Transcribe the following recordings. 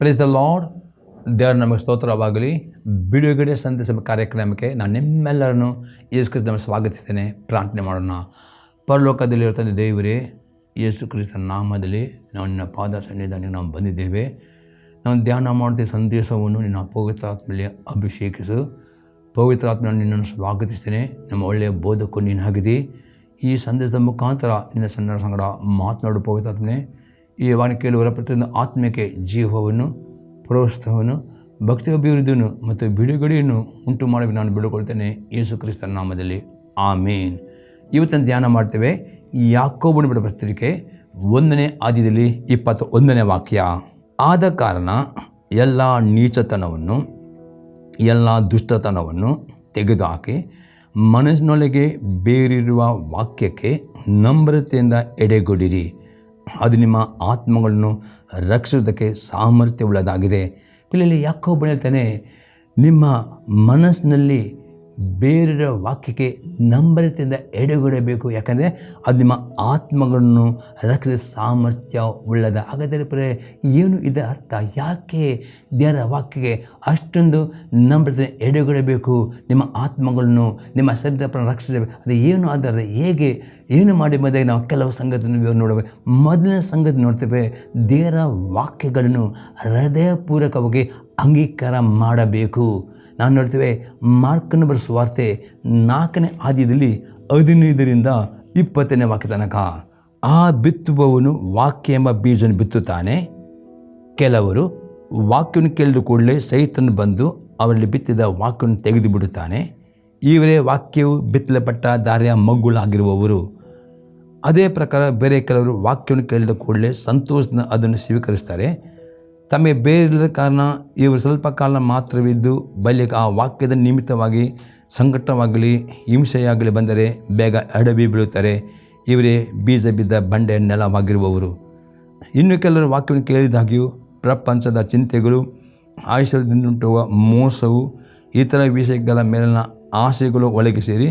Praise the lord. ದೇವರ ನಮಗೆ ಸ್ತೋತ್ರವಾಗಲಿ. ಬಿಡುಗಡೆ ಸಂದೇಶ ಕಾರ್ಯಕ್ರಮಕ್ಕೆ ನಾನು ನಿಮ್ಮೆಲ್ಲರನ್ನು ಯೇಸು ಕ್ರಿಸ್ತನ ಸ್ವಾಗತಿಸ್ತೇನೆ. ಪ್ರಾರ್ಥನೆ ಮಾಡೋಣ. ಪರಲೋಕದಲ್ಲಿರುವ ತಂದೆ ದೇವರೇ, ಯೇಸು ಕ್ರಿಸ್ತನ ನಾಮದಲ್ಲಿ ನಾವು ನಿನ್ನ ಪಾದ ಸನ್ನಿಧಾನಕ್ಕೆ ನಾವು ಬಂದಿದ್ದೇವೆ. ನಾವು ಧ್ಯಾನ ಮಾಡುವ ಸಂದೇಶವನ್ನು ನಿನ್ನ ಪವಿತ್ರಾತ್ಮಲ್ಲಿ ಅಭಿಷೇಕಿಸು. ಪವಿತ್ರಾತ್ಮ ನಿನ್ನನ್ನು ಸ್ವಾಗತಿಸ್ತೇನೆ. ನಮ್ಮ ಒಳ್ಳೆಯ ಬೋಧಕರು ನೀನಾಗಿದೆ. ಈ ಸಂದೇಶದ ಮುಖಾಂತರ ನಿನ್ನ ಸಣ್ಣ ಸಂಗಡ ಮಾತನಾಡು ಪವಿತ್ರಾತ್ಮನೆ. ಈ ವಾಣಿ ಕೇಳುವರ ಪ್ರತಿಯೊಂದು ಆತ್ಮಕ್ಕೆ ಜೀವವನ್ನು, ಪ್ರೋತ್ಸಾಹವನ್ನು, ಭಕ್ತಿ ಅಭಿವೃದ್ಧಿಯನ್ನು ಮತ್ತು ಬಿಡುಗಡೆಯನ್ನು ಉಂಟು ಮಾಡಿ ನಾನು ಬಿಡುಕೊಳ್ತೇನೆ ಯೇಸು ಕ್ರಿಸ್ತನ ನಾಮದಲ್ಲಿ, ಆಮೇನ್. ಇವತ್ತನ್ನು ಧ್ಯಾನ ಮಾಡ್ತೇವೆ ಯಾಕೋಬನ ಬರೆದ ಪತ್ರಿಕೆ 1ನೇ ಅಧ್ಯಾಯದಲ್ಲಿ 21ನೇ ವಾಕ್ಯ. ಆದ ಕಾರಣ ಎಲ್ಲ ನೀಚತನವನ್ನು, ಎಲ್ಲ ದುಷ್ಟತನವನ್ನು ತೆಗೆದುಹಾಕಿ ಮನಸ್ಸಿನೊಳಗೆ ಬೇರಿರುವ ವಾಕ್ಯಕ್ಕೆ ನಮ್ರತೆಯಿಂದ ಎಡೆಗೊಡಿರಿ. ಅದು ನಿಮ್ಮ ಆತ್ಮಗಳನ್ನು ರಕ್ಷಿಸೋದಕ್ಕೆ ಸಾಮರ್ಥ್ಯವುಳ್ಳದಾಗಿದೆ. ಇಲ್ಲಿ ಯಾಕೋಬ ಹೇಳ್ತಾನೆ, ನಿಮ್ಮ ಮನಸ್ಸಿನಲ್ಲಿ ಬೇರೆ ವಾಕ್ಯಕ್ಕೆ ನಮ್ರತೆಯಿಂದ ಎಡೆಗೊಡಬೇಕು. ಯಾಕಂದರೆ ಅದು ನಿಮ್ಮ ಆತ್ಮಗಳನ್ನು ರಕ್ಷಿಸ ಸಾಮರ್ಥ್ಯ ಉಳ್ಳದ. ಹಾಗಾದರೆ ಏನು ಇದರ ಅರ್ಥ? ಯಾಕೆ ದೇವರ ವಾಕ್ಯಕ್ಕೆ ಅಷ್ಟೊಂದು ನಮ್ರತೆ ಎಡೆಗೊಡಬೇಕು? ನಿಮ್ಮ ಆತ್ಮಗಳನ್ನು, ನಿಮ್ಮ ಶರೀರ ರಕ್ಷಿಸಬೇಕು. ಅದು ಏನು ಅದರ ಹೇಗೆ ಏನು ಮಾಡಿ ಮೊದಲಿಗೆ ನಾವು ಕೆಲವು ಸಂಗತಿಯನ್ನು ನೋಡಬೇಕು. ಮೊದಲನೇ ಸಂಗತಿ ನೋಡ್ತೇವೆ, ದೇವರ ವಾಕ್ಯಗಳನ್ನು ಹೃದಯಪೂರ್ವಕವಾಗಿ ಅಂಗೀಕಾರ ಮಾಡಬೇಕು. ನಾವು ನೋಡ್ತೇವೆ ಮಾರ್ಕನ ಬರೆದ ಸುವಾರ್ತೆ 4ನೇ ಅಧ್ಯಾಯದಲ್ಲಿ 15ರಿಂದ 20ನೇ ವಾಕ್ಯ ತನಕ. ಆ ಬಿತ್ತುವವನು ವಾಕ್ಯ ಎಂಬ ಬೀಜವನ್ನು ಬಿತ್ತುತ್ತಾನೆ. ಕೆಲವರು ವಾಕ್ಯವನ್ನು ಕೇಳಿದ ಕೂಡಲೇ ಸೈತನು ಬಂದು ಅವರಲ್ಲಿ ಬಿತ್ತಿದ ವಾಕ್ಯವನ್ನು ತೆಗೆದು ಬಿಡುತ್ತಾನೆ. ಇವರೇ ವಾಕ್ಯವು ಬಿತ್ತಲ್ಪಟ್ಟ ದಾರಿಯ ಮಗ್ಗುಲಾಗಿರುವವರು. ಅದೇ ಪ್ರಕಾರ ಬೇರೆ ಕೆಲವರು ವಾಕ್ಯವನ್ನು ಕೇಳಿದ ಕೂಡಲೇ ಸಂತೋಷದಿಂದ ಅದನ್ನು ಸ್ವೀಕರಿಸ್ತಾರೆ. ತಮಗೆ ಬೇರಿಲ್ಲದ ಕಾರಣ ಇವರು ಸ್ವಲ್ಪ ಕಾಲ ಮಾತ್ರವಿದ್ದು ಬಳಿಕ ಆ ವಾಕ್ಯದ ನಿಮಿತ್ತವಾಗಿ ಸಂಕಟವಾಗಲಿ ಹಿಂಸೆಯಾಗಲಿ ಬಂದರೆ ಬೇಗ ಎಡವಿ ಬೀಳುತ್ತಾರೆ. ಇವರೇ ಬೀಜ ಬಿದ್ದ ಬಂಡೆ ನೆಲವಾಗಿರುವವರು. ಇನ್ನು ಕೆಲವರು ವಾಕ್ಯವನ್ನು ಕೇಳಿದಾಗ್ಯೂ ಪ್ರಪಂಚದ ಚಿಂತೆಗಳು, ಆಯುಷ್ಯದಿಂದುಂಟುವ ಮೋಸವು, ಇತರ ವಿಷಯಗಳ ಮೇಲಿನ ಆಸೆಗಳು ಒಳಗೆ ಸೇರಿ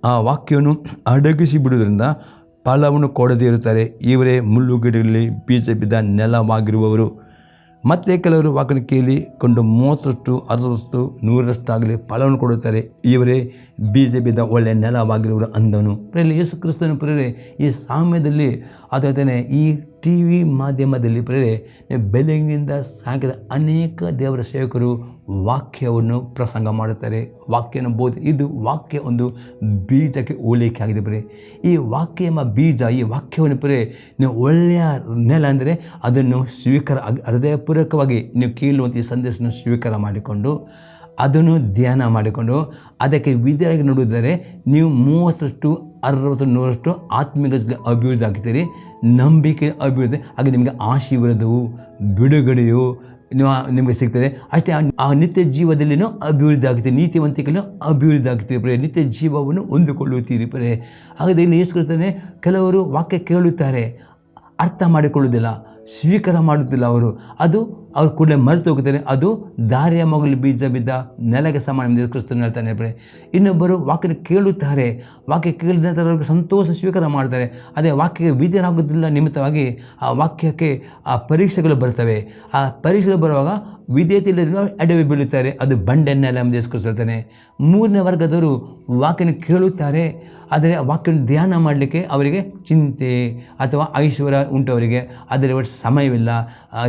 ಆ ವಾಕ್ಯವನ್ನು ಅಡಗಿಸಿ ಬಿಡುವುದರಿಂದ ಫಲವನ್ನು ಕೊಡದೇ ಇರುತ್ತಾರೆ. ಇವರೇ ಮುಳ್ಳುಗಿಡಗಳಲ್ಲಿ ಬೀಜ ಬಿದ್ದ ನೆಲವಾಗಿರುವವರು. ಮತ್ತು ಕೆಲವರು ವಾಕ್ಯವನ್ನು ಕೇಳಿಕೊಂಡು 30ರಷ್ಟು 60ರಷ್ಟು 100ರಷ್ಟಾಗಲಿ ಫಲವನ್ನು ಕೊಡುತ್ತಾರೆ. ಇವರೇ ಬೀಜ ಬಿದ್ದ ಒಳ್ಳೆಯ ನೆಲವಾಗಿರುವರು ಅಂದನು. ಪ್ರೇರೆ ಯೇಸು ಕ್ರಿಸ್ತನ ಪ್ರೇರೆ ಈ ಸಾಮ್ಯದಲ್ಲಿ ಅಥವಾ ಈ TV ಮಾಧ್ಯಮದಲ್ಲಿ ಪ್ರೇರೆ ಬೆಳಗ್ಗಿಂದ ಸಾಯಂಕಾಲ ಅನೇಕ ದೇವರ ಸೇವಕರು ವಾಕ್ಯವನ್ನು ಪ್ರಸಂಗ ಮಾಡುತ್ತಾರೆ, ವಾಕ್ಯನ ಬೋಧೆ. ಇದು ವಾಕ್ಯ ಒಂದು ಬೀಜಕ್ಕೆ ಹೋಲಿಕೆ ಆಗಿದೆ ಪ್ರೇರೆ. ಈ ವಾಕ್ಯ ಎಂಬ ಬೀಜ, ಈ ವಾಕ್ಯವನ್ನು ಪ್ರೇರೆ ನೀವು ಒಳ್ಳೆಯ ನೆಲ ಅಂದರೆ ಅದನ್ನು ಹೃದಯಪೂರ್ವಕವಾಗಿ ನೀವು ಕೇಳುವಂಥ ಈ ಸಂದೇಶವನ್ನು ಸ್ವೀಕಾರ ಮಾಡಿಕೊಂಡು ಅದನ್ನು ಧ್ಯಾನ ಮಾಡಿಕೊಂಡು ಅದಕ್ಕೆ ವಿಧಿಯಾಗಿ ನೋಡಿದರೆ ನೀವು 30ರಷ್ಟು 60ರಷ್ಟು 100ರಷ್ಟು ಆತ್ಮಿಕ ಅಭಿವೃದ್ಧಿ ಆಗ್ತೀರಿ. ನಂಬಿಕೆ ಅಭಿವೃದ್ಧಿ ಹಾಗೆ ನಿಮಗೆ ಆಶೀರ್ವಾದವು, ಬಿಡುಗಡೆಯು ನಿಮಗೆ ಸಿಗ್ತದೆ. ಅಷ್ಟೇ ಆ ನಿತ್ಯ ಜೀವದಲ್ಲಿನೂ ಅಭಿವೃದ್ಧಿ ಆಗುತ್ತೆ, ನೀತಿವಂತಿಕೆಯೂ ಅಭಿವೃದ್ಧಿ ಆಗ್ತೀವಿ ಪ್ರೇರೆ. ನಿತ್ಯ ಜೀವವನ್ನು ಹೊಂದಿಕೊಳ್ಳುತ್ತೀರಿ ಪ್ರೇರೆ. ಹಾಗಾದರೆ ಇಲ್ಲಿ ಯೇಸು ಕೆಲವರು ವಾಕ್ಯ ಕೇಳುತ್ತಾರೆ, ಅರ್ಥ ಮಾಡಿಕೊಳ್ಳುವುದಿಲ್ಲ, ಸ್ವೀಕಾರ ಮಾಡುತ್ತಿಲ್ಲ. ಅದು ಅವ್ರು ಕೂಡಲೇ ಮರೆತು ಹೋಗುತ್ತಾರೆ. ಅದು ದಾರಿಯ ಮಗಲು ಬೀಜ ಬಿದ್ದ ನೆಲಗೆ ಸಮಾನ ಕ್ರಿಸ್ತನು ಹೇಳ್ತಾನೆ ಪ್ರೇರೆ. ಇನ್ನೊಬ್ಬರು ವಾಕ್ಯ ಕೇಳುತ್ತಾರೆ, ವಾಕ್ಯ ಕೇಳಿದ ನಂತರ ಅವ್ರಿಗೆ ಸಂತೋಷ ಸ್ವೀಕಾರ ಮಾಡ್ತಾರೆ. ಅದೇ ವಾಕ್ಯಕ್ಕೆ ವಿಧೇಯರಾಗುವುದಿಲ್ಲ ನಿಮಿತ್ತವಾಗಿ ಆ ವಾಕ್ಯಕ್ಕೆ ಆ ಪರೀಕ್ಷೆಗಳು ಬರ್ತವೆ. ಆ ಪರೀಕ್ಷೆಗಳು ಬರುವಾಗ ವಿಧೇಯತೆಯಿಲ್ಲದೆ ಎಡವಿ ಬೀಳುತ್ತಾರೆ. ಅದು ಬಂಡೆ ನೆಲ ಎಂಬುದು ಹೇಳ್ತಾನೆ. 3ನೇ ವರ್ಗದವರು ವಾಕ್ಯನ ಕೇಳುತ್ತಾರೆ, ಆದರೆ ವಾಕ್ಯನ ಧ್ಯಾನ ಮಾಡಲಿಕ್ಕೆ ಅವರಿಗೆ ಚಿಂತೆ ಅಥವಾ ಐಶ್ವರ್ಯ ಉಂಟು. ಅವರಿಗೆ ಅದರ ಒಟ್ಟು ಸಮಯವಿಲ್ಲ.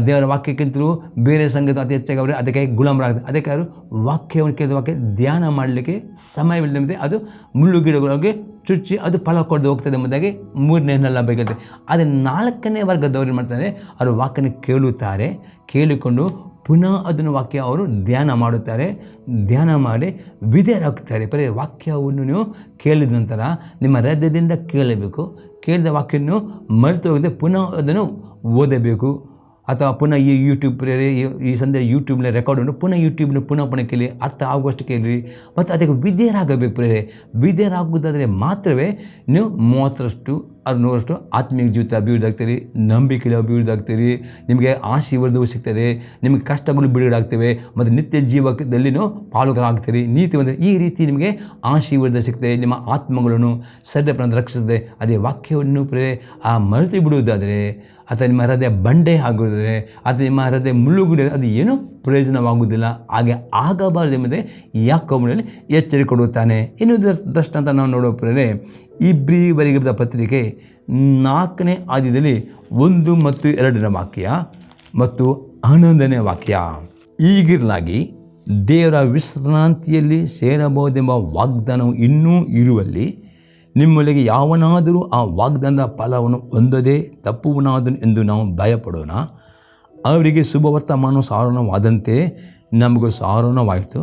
ದೇವರ ವಾಕ್ಯಕ್ಕಿಂತಲೂ ಬೇರೆ ಸಂಗತಿ ಅತಿ ಹೆಚ್ಚಾಗಿ ಅವರು ಅದಕ್ಕೆ ಗುಲಾಮರಾಗ್ತದೆ. ಅದಕ್ಕೆ ಅವರು ವಾಕ್ಯವನ್ನು ಕೇಳಿದ ವಾಕ್ಯ ಧ್ಯಾನ ಮಾಡಲಿಕ್ಕೆ ಸಮಯವಿಲ್ಲದೆ ಅದು ಮುಳ್ಳುಗಿಡಗಳಿಗೆ ಚುಚ್ಚಿ ಅದು ಫಲ ಕೊಡದೆ ಹೋಗ್ತದೆ ಎಂಬುದಾಗಿ 3ನೇ ನೆಲ ಬೇಕಂತೆ. ಆದರೆ 4ನೇ ವರ್ಗದವ್ರು ಏನು ಮಾಡ್ತಾರೆ, ಅವರು ವಾಕ್ಯನ ಕೇಳುತ್ತಾರೆ, ಕೇಳಿಕೊಂಡು ಪುನಃ ಅದನ್ನು ವಾಕ್ಯ ಅವರು ಧ್ಯಾನ ಮಾಡುತ್ತಾರೆ. ಧ್ಯಾನ ಮಾಡಿ ವಿಧೇಯರಾಗ್ತಾರೆ. ಬರೀ ವಾಕ್ಯವನ್ನು ನೀವು ಕೇಳಿದ ನಂತರ ನಿಮ್ಮ ಹೃದಯದಿಂದ ಕೇಳಬೇಕು. ಕೇಳಿದ ವಾಕ್ಯವನ್ನು ಮರೆತು ಹೋಗದೆ ಪುನಃ ಅದನ್ನು ಓದಬೇಕು. ಅಥವಾ ಪುನಃ ಈ ಯೂಟ್ಯೂಬ್ ಪ್ರೇರೆ ಈ ಸಂದೇ ಯೂಟ್ಯೂಬ್ನ ರೆಕಾರ್ಡನ್ನು ಪುನಃ ಕೇಳಿ, ಅರ್ಥ ಆಗುವಷ್ಟು ಕೇಳಿ ಮತ್ತು ಅದಕ್ಕೆ ವಿಧೇಯರಾಗಬೇಕು ಪ್ರೇರೆ. ವಿಧೇಯರಾಗುವುದಾದರೆ ಮಾತ್ರವೇ ನೀವು 30ರಷ್ಟು ಅದು ನೋಡೋಷ್ಟು ಆತ್ಮೀಯ ಜೀವಿತ ಅಭಿವೃದ್ಧಿ ಆಗ್ತೀರಿ, ನಂಬಿಕೆಯಲ್ಲಿ ಅಭಿವೃದ್ಧಿ ಆಗ್ತೀರಿ, ನಿಮಗೆ ಆಶೀರ್ವಾದವೂ ಸಿಗ್ತದೆ, ನಿಮಗೆ ಕಷ್ಟಗಳು ಬಿಡುಗಡೆ ಆಗ್ತವೆ ಮತ್ತು ನಿತ್ಯ ಜೀವಕದಲ್ಲಿನೂ ಪಾಲುಗಾರಾಗ್ತೀರಿ. ನೀತಿ ಬಂದರೆ ಈ ರೀತಿ ನಿಮಗೆ ಆಶೀರ್ವಾದ ಸಿಗ್ತದೆ. ನಿಮ್ಮ ಆತ್ಮಗಳನ್ನು ಸರಿಯಾಗಿ ರಕ್ಷಿಸುತ್ತದೆ. ಅದೇ ವಾಕ್ಯವನ್ನು ಮರೆತು ಬಿಡುವುದಾದರೆ ಅಥವಾ ನಿಮ್ಮ ಹೃದಯ ಬಂಡೆ ಆಗುವುದಾದರೆ ಅಥವಾ ನಿಮ್ಮ ಹೃದಯ ಮುಳ್ಳುಗುಡಿ ಅದು ಏನೂ ಪ್ರಯೋಜನವಾಗುವುದಿಲ್ಲ. ಹಾಗೆ ಆಗಬಾರದು ಎಂಬುದೇ ಯಾಕೋಬನಲ್ಲಿ ಎಚ್ಚರಿಕೆ ಕೊಡುತ್ತಾನೆ. ಇನ್ನು ದೃಷ್ಟಾಂತ ನಾವು ನೋಡೋ ಪ್ರೇರೆ ಇಬ್ರಿಯವರಿಗೆ ಬರೆದ ಪತ್ರಿಕೆ 4ನೇ ಅಧ್ಯಾಯದಲ್ಲಿ 1 ಮತ್ತು 2ನೇ ವಾಕ್ಯ ಮತ್ತು 11ನೇ ವಾಕ್ಯ. ಈಗಿರಲಾಗಿ ದೇವರ ವಿಶ್ರಾಂತಿಯಲ್ಲಿ ಸೇರಬಹುದೆಂಬ ವಾಗ್ದಾನವು ಇನ್ನೂ ಇರುವಲ್ಲಿ ನಿಮ್ಮೊಳಗೆ ಯಾವನಾದರೂ ಆ ವಾಗ್ದಾನದ ಫಲವನ್ನು ಹೊಂದದೆ ತಪ್ಪುವನಾದನು ಎಂದು ನಾವು ಭಯಪಡೋಣ. ಅವರಿಗೆ ಶುಭವರ್ತಮಾನ ಸಾರೋಣವಾದಂತೆ ನಮಗೂ ಸಾರೋಣವಾಯಿತು.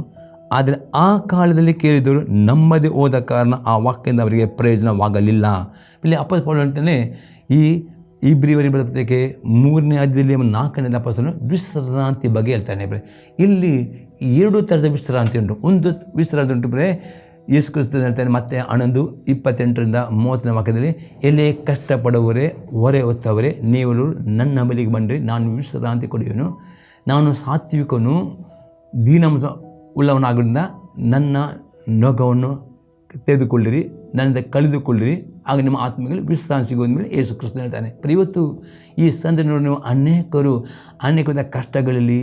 ಆದರೆ ಆ ಕಾಲದಲ್ಲಿ ಕೇಳಿದವರು ನಂಬದೆ ಹೋದ ಕಾರಣ ಆ ವಾಕ್ಯದಿಂದ ಅವರಿಗೆ ಪ್ರಯೋಜನವಾಗಲಿಲ್ಲ. ಇಲ್ಲಿ ಅಪೊಸ್ತಲನು ಹೇಳ್ತಾನೆ, ಈ ಇಬ್ರಿಯವರಿಗೆ ಬರೆದ ಪತ್ರಿಕೆ 3ನೇ ಅಧ್ಯಾಯದಲ್ಲಿ 4ನೇ ಅಪೊಸ್ತಲನು ವಿಶ್ರಾಂತಿ ಬಗ್ಗೆ ಹೇಳ್ತಾನೆ. ಇಲ್ಲಿ 2 ಥರದ ವಿಶ್ರಾಂತಿ ಉಂಟು. ಒಂದು ವಿಶ್ರಾಂತಿ ಉಂಟು ಯೇಸು ಕ್ರಿಸ್ತನು ಹೇಳ್ತಾನೆ ಮತ್ತೆ 11:28-30ನೇ ವಾಕ್ಯದಲ್ಲಿ, ಎಲ್ಲೇ ಕಷ್ಟಪಡುವವರೇ ಹೊರೆ ಹೊತ್ತವರೇ ನೀವು ನನ್ನ ಬಳಿಗೆ ಬಂದರೆ ನಾನು ವಿಶ್ರಾಂತಿ ಕೊಡುವೆನು. ನಾನು ಸಾತ್ವಿಕನು ದೀನಾಂಶ ಉಳ್ಳವನಾಗೋದ್ರಿಂದ ನನ್ನ ನೊಗವನ್ನು ತೆಗೆದುಕೊಳ್ಳಿರಿ, ನನ್ನಿಂದ ಕಳೆದುಕೊಳ್ಳಿರಿ, ಆಗ ನಿಮ್ಮ ಆತ್ಮಗಳು ವಿಶ್ರಾಂತಿ ಸಿಗೋದ ಮೇಲೆ ಯೇಸು ಕ್ರಿಸ್ತನು ಹೇಳ್ತಾನೆ. ಇವತ್ತು ಈ ಸಂದರ್ಭದಲ್ಲಿ ನೀವು ಅನೇಕ ಕಷ್ಟಗಳಲ್ಲಿ,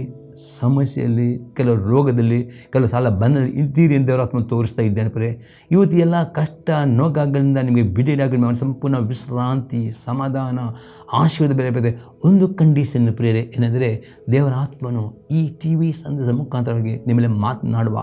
ಸಮಸ್ಯೆಯಲ್ಲಿ, ಕೆಲವು ರೋಗದಲ್ಲಿ, ಕೆಲವು ಸಾಲ ಬಂದಲ್ಲಿ ಇದ್ದೀರಿ ಎಂದವರು ಆತ್ಮ ತೋರಿಸ್ತಾ ಇದ್ದೇನೆ. ಇವತ್ತು ಎಲ್ಲ ಕಷ್ಟ ನೋಗಾಗಳಿಂದ ನಿಮಗೆ ಬಿಡುಗಡೆ ಸಂಪೂರ್ಣ ವಿಶ್ರಾಂತಿ, ಸಮಾಧಾನ, ಆಶೀರ್ವಾದ ಬೇರೆ ಒಂದು ಕಂಡೀಷನ್ ಪ್ರೇರೆ ಏನೆಂದರೆ, ದೇವರ ಆತ್ಮನು ಈ TV ಸಂದೇಶದ ಮುಖಾಂತರವಾಗಿ ನಿಮ್ಮಲ್ಲಿ ಮಾತನಾಡುವ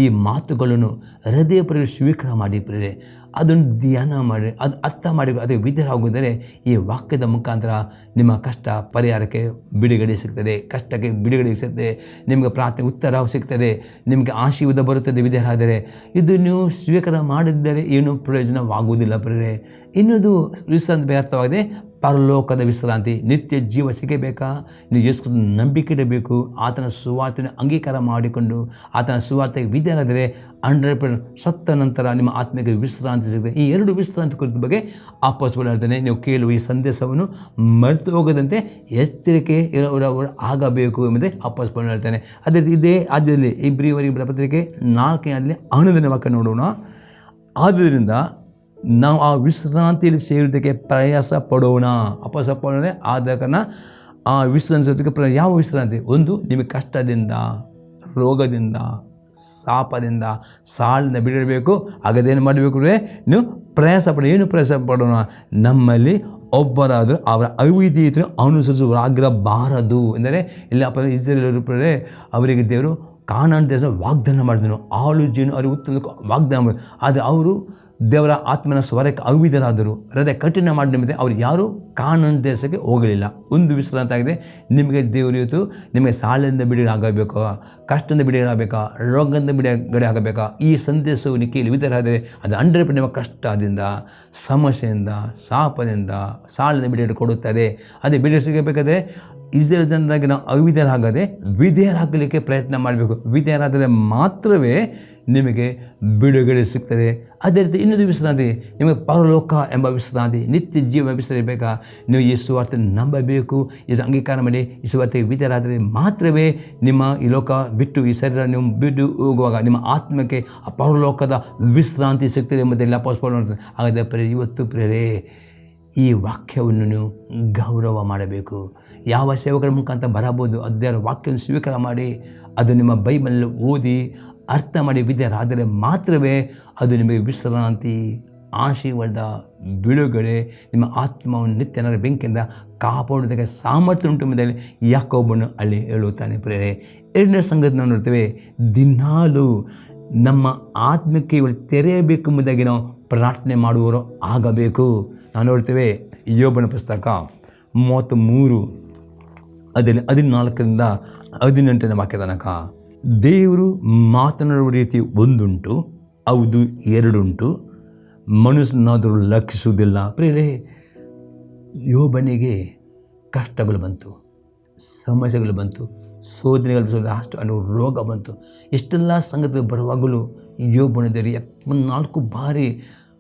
ಈ ಮಾತುಗಳನ್ನು ಹೃದಯ ಸ್ವೀಕಾರ ಮಾಡಿ ಪ್ರೇರೆ, ಅದನ್ನು ಧ್ಯಾನ ಮಾಡಿ, ಅದು ಅರ್ಥ ಮಾಡಿ, ಅದೇ ವಿಧೇಯರಾಗುವುದರೆ ಈ ವಾಕ್ಯದ ಮುಖಾಂತರ ನಿಮ್ಮ ಕಷ್ಟ ಪರಿಹಾರಕ್ಕೆ ಬಿಡುಗಡೆ ಸಿಗ್ತದೆ, ಕಷ್ಟಕ್ಕೆ ಬಿಡುಗಡೆ ಸಿಗ್ತದೆ, ನಿಮಗೆ ಪ್ರಾರ್ಥನೆ ಉತ್ತರ ಸಿಗ್ತದೆ, ನಿಮಗೆ ಆಶೀರ್ವಾದ ಬರುತ್ತದೆ ವಿಧೇಯರಾದರೆ. ಇದು ನೀವು ಸ್ವೀಕಾರ ಮಾಡಿದ್ದರೆ ಏನೂ ಪ್ರಯೋಜನವಾಗುವುದಿಲ್ಲ ಪ್ರೇರೆ. ಇನ್ನೊಂದು ವಿಶ್ರಾಂತಿ ಅರ್ಥವಾಗಿದೆ, ಪರಲೋಕದ ವಿಶ್ರಾಂತಿ, ನಿತ್ಯ ಜೀವ ಸಿಗಬೇಕಾ? ನೀವು ಯೇಸು ನಂಬಿಕೆ ಇಡಬೇಕು. ಆತನ ಸುವಾರ್ತೆಯನ್ನು ಅಂಗೀಕಾರ ಮಾಡಿಕೊಂಡು ಆತನ ಸುವಾರ್ತೆಗೆ ವಿಧೇಯರಾದರೆ 100% ಸತ್ತ ನಂತರ ನಿಮ್ಮ ಆತ್ಮಕ್ಕೆ ವಿಶ್ರಾಂತಿ ಸಿಗುತ್ತೆ. ಈ 2 ವಿಶ್ರಾಂತಿ ಕುರಿತ ಬಗ್ಗೆ ಅಪೊಸ್ತಲನು ಹೇಳ್ತಾನೆ. ನೀವು ಕೇಳುವ ಈ ಸಂದೇಶವನ್ನು ಮರೆತು ಹೋಗದಂತೆ ಎಚ್ಚರಿಕೆ ಆಗಬೇಕು ಎಂಬುದೇ ಅಪೊಸ್ತಲನು ಹೇಳ್ತಾನೆ. ಅದೇ ರೀತಿ ಇದೇ ಆದ್ಯದಲ್ಲಿ ಇಬ್ರಿಯವರಿಗೆ ಬರೆದ ಪತ್ರಿಕೆ 4ನೇ ಅಧ್ಯಾಯದಲ್ಲಿ 11ನೇ ವಾಕ್ಯ ನೋಡೋಣ. ಆದ್ದರಿಂದ ನಾವು ಆ ವಿಶ್ರಾಂತಿಯಲ್ಲಿ ಸೇರುವುದಕ್ಕೆ ಪ್ರಯಾಸ ಪಡೋಣ. ಅಪೊಸ್ತಲನೇ ಆದ ಕಾರಣ ಆ ವಿಶ್ರಾಂತಿ ಯಾವ ವಿಶ್ರಾಂತಿ? ಒಂದು, ನಿಮಗೆ ಕಷ್ಟದಿಂದ, ರೋಗದಿಂದ, ಶಾಪದಿಂದ, ಸಾಲಿಂದ ಬಿಡಬೇಕು. ಹಾಗದೇನು ಮಾಡಬೇಕು ಅಂದರೆ ನೀವು ಪ್ರಯಾಸ ಏನು ಪ್ರಯಾಸ ಪಡೋಣ? ನಮ್ಮಲ್ಲಿ ಒಬ್ಬರಾದರೂ ಅವರ ಅವಿಧೇಯತೆಯನ್ನು ಅನುಸರಿಸುವರಾಗಿರಬಾರದು. ಎಂದರೆ ಇಲ್ಲಿ ಇಸ್ರಾಯೇಲರು ಅವರಿಗೆ ದೇವರು ಕಾನಾನ್ ದೇಶ ವಾಗ್ದಾನ ಮಾಡಿದನು, ಆಳು ಜೀವನ ಅವರಿಗೆ ಉತ್ತಮ ವಾಗ್ದಾನ ಮಾಡಿದ್ರು. ಆದರೆ ಅವರು ದೇವರ ಆತ್ಮನ ಸ್ವರಕ್ಕೆ ಅವಿಧರಾದರು, ಹೃದಯ ಕಠಿಣ ಮಾಡಿ ಅವರು ಯಾರೂ ಕಾನಾನ್ ದೇಶಕ್ಕೆ ಹೋಗಲಿಲ್ಲ. ಒಂದು ವಿಶ್ರಾಂತಿ ಆಗಿದೆ. ನಿಮಗೆ ದೇವರು ಇವತ್ತು ನಿಮಗೆ ಸಾಲಿಂದ ಬಿಡುಗಡೆ ಆಗಬೇಕು, ಕಷ್ಟದಿಂದ ಬಿಡುಗಡೆ ಆಗಬೇಕಾ, ರೋಗದಿಂದ ಬಿಡುಗಡೆ ಆಗಬೇಕಾ? ಈ ಸಂದೇಶವು ಕೇಳಿ ವಿಧರಾದರೆ ಅದು 100% ನಿಮ್ಮ ಕಷ್ಟದಿಂದ, ಸಮಸ್ಯೆಯಿಂದ, ಶಾಪದಿಂದ, ಸಾಲಿಂದ ಬಿಡುಗಡೆ ಕೊಡುತ್ತದೆ. ಅದೇ ಬಿಡುಗಡೆ ಸಿಗಬೇಕಾದ್ರೆ ಇಸ್ರಾಯೇಲ್ ಜನರಾಗಿ ನಾವು ಅವಿಧೇಯರಾಗದೆ ವಿಧೇಯರಾಗಲಿಕ್ಕೆ ಪ್ರಯತ್ನ ಮಾಡಬೇಕು. ವಿಧೇಯರಾದರೆ ಮಾತ್ರವೇ ನಿಮಗೆ ಬಿಡುಗಡೆ ಸಿಗ್ತದೆ. ಅದೇ ರೀತಿ ಇನ್ನೊಂದು ವಿಶ್ರಾಂತಿ, ನಿಮಗೆ ಪರಲೋಕ ಎಂಬ ವಿಶ್ರಾಂತಿ, ನಿತ್ಯ ಜೀವ ವಿಶ್ರಾಂತಿ. ನೀವು ಈ ಸುವಾರ್ತೆ ನಂಬಬೇಕು, ಇದು ಅಂಗೀಕಾರ ಮಾಡಿ ಈ ಸುವಾರ್ತೆಗೆ ವಿಧೇಯರಾದರೆ ಮಾತ್ರವೇ ನಿಮ್ಮ ಈ ಲೋಕ ಬಿಟ್ಟು, ಈ ಶರೀರ ನೀವು ಬಿಟ್ಟು ಹೋಗುವಾಗ ನಿಮ್ಮ ಆತ್ಮಕ್ಕೆ ಆ ಪರಲೋಕದ ವಿಶ್ರಾಂತಿ ಸಿಗ್ತದೆ ಎಂಬುದೆಲ್ಲ ಅಪೊಸ್ತಲನು. ಹಾಗಾದರೆ ಇವತ್ತು ಪ್ರೇರೆ ಈ ವಾಕ್ಯವನ್ನು ನೀವು ಗೌರವ ಮಾಡಬೇಕು. ಯಾವ ಸೇವಕರ ಮುಖಾಂತರ ಬರಬಹುದು, ಅದರ ವಾಕ್ಯವನ್ನು ಸ್ವೀಕಾರ ಮಾಡಿ ಅದು ನಿಮ್ಮ ಬೈಬಲಲ್ಲಿ ಓದಿ ಅರ್ಥ ಮಾಡಿ ವಿಧೇಯರಾದರೆ ಮಾತ್ರವೇ ಅದು ನಿಮಗೆ ವಿಶ್ರಾಂತಿ, ಆಶೀರ್ವಾದ, ಬಿಡುಗಡೆ, ನಿಮ್ಮ ಆತ್ಮವನ್ನು ನಿತ್ಯನ ಬೆಂಕಿಯಿಂದ ಕಾಪಾಡುವುದಕ್ಕೆ ಸಾಮರ್ಥ್ಯ ಉಂಟು ಎಂಬುದರಲ್ಲಿ ಯಾಕೋಬನು ಅಲ್ಲಿ ಹೇಳುತ್ತಾನೆ ಪ್ರೇರೆ. 2ನೇ ಸಂಗತಿ ನಾವು ನೋಡ್ತೇವೆ, ದಿನಾಲು ನಮ್ಮ ಆತ್ಮಕ್ಕೆ ಇವರು ತೆರೆಯಬೇಕೆಂಬುದಾಗಿ ನಾವು ಪ್ರಾರ್ಥನೆ ಮಾಡುವವರು ಆಗಬೇಕು. ನಾವು ನೋಡ್ತೇವೆ ಯೋಬನ ಪುಸ್ತಕ 33 ಅದರಲ್ಲಿ 14-18ನೇ ವಾಕ್ಯ ತನಕ, ದೇವರು ಮಾತನಾಡುವ ರೀತಿ ಒಂದುಂಟು, ಹೌದು 2 ಉಂಟು, ಮನುಷ್ಯನಾದರೂ ಲಕ್ಷಿಸುವುದಿಲ್ಲ. ಪ್ರೇರೆ, ಯೋಬನಿಗೆ ಕಷ್ಟಗಳು ಬಂತು, ಸಮಸ್ಯೆಗಳು ಬಂತು, ಶೋಧನೆಗಳು, ಅಷ್ಟು ರೋಗ ಬಂತು. ಇಷ್ಟೆಲ್ಲ ಸಂಗತಿಗಳು ಬರುವಾಗಲೂ ಯೋಬನಿದ್ದರೆ 74 ಬಾರಿ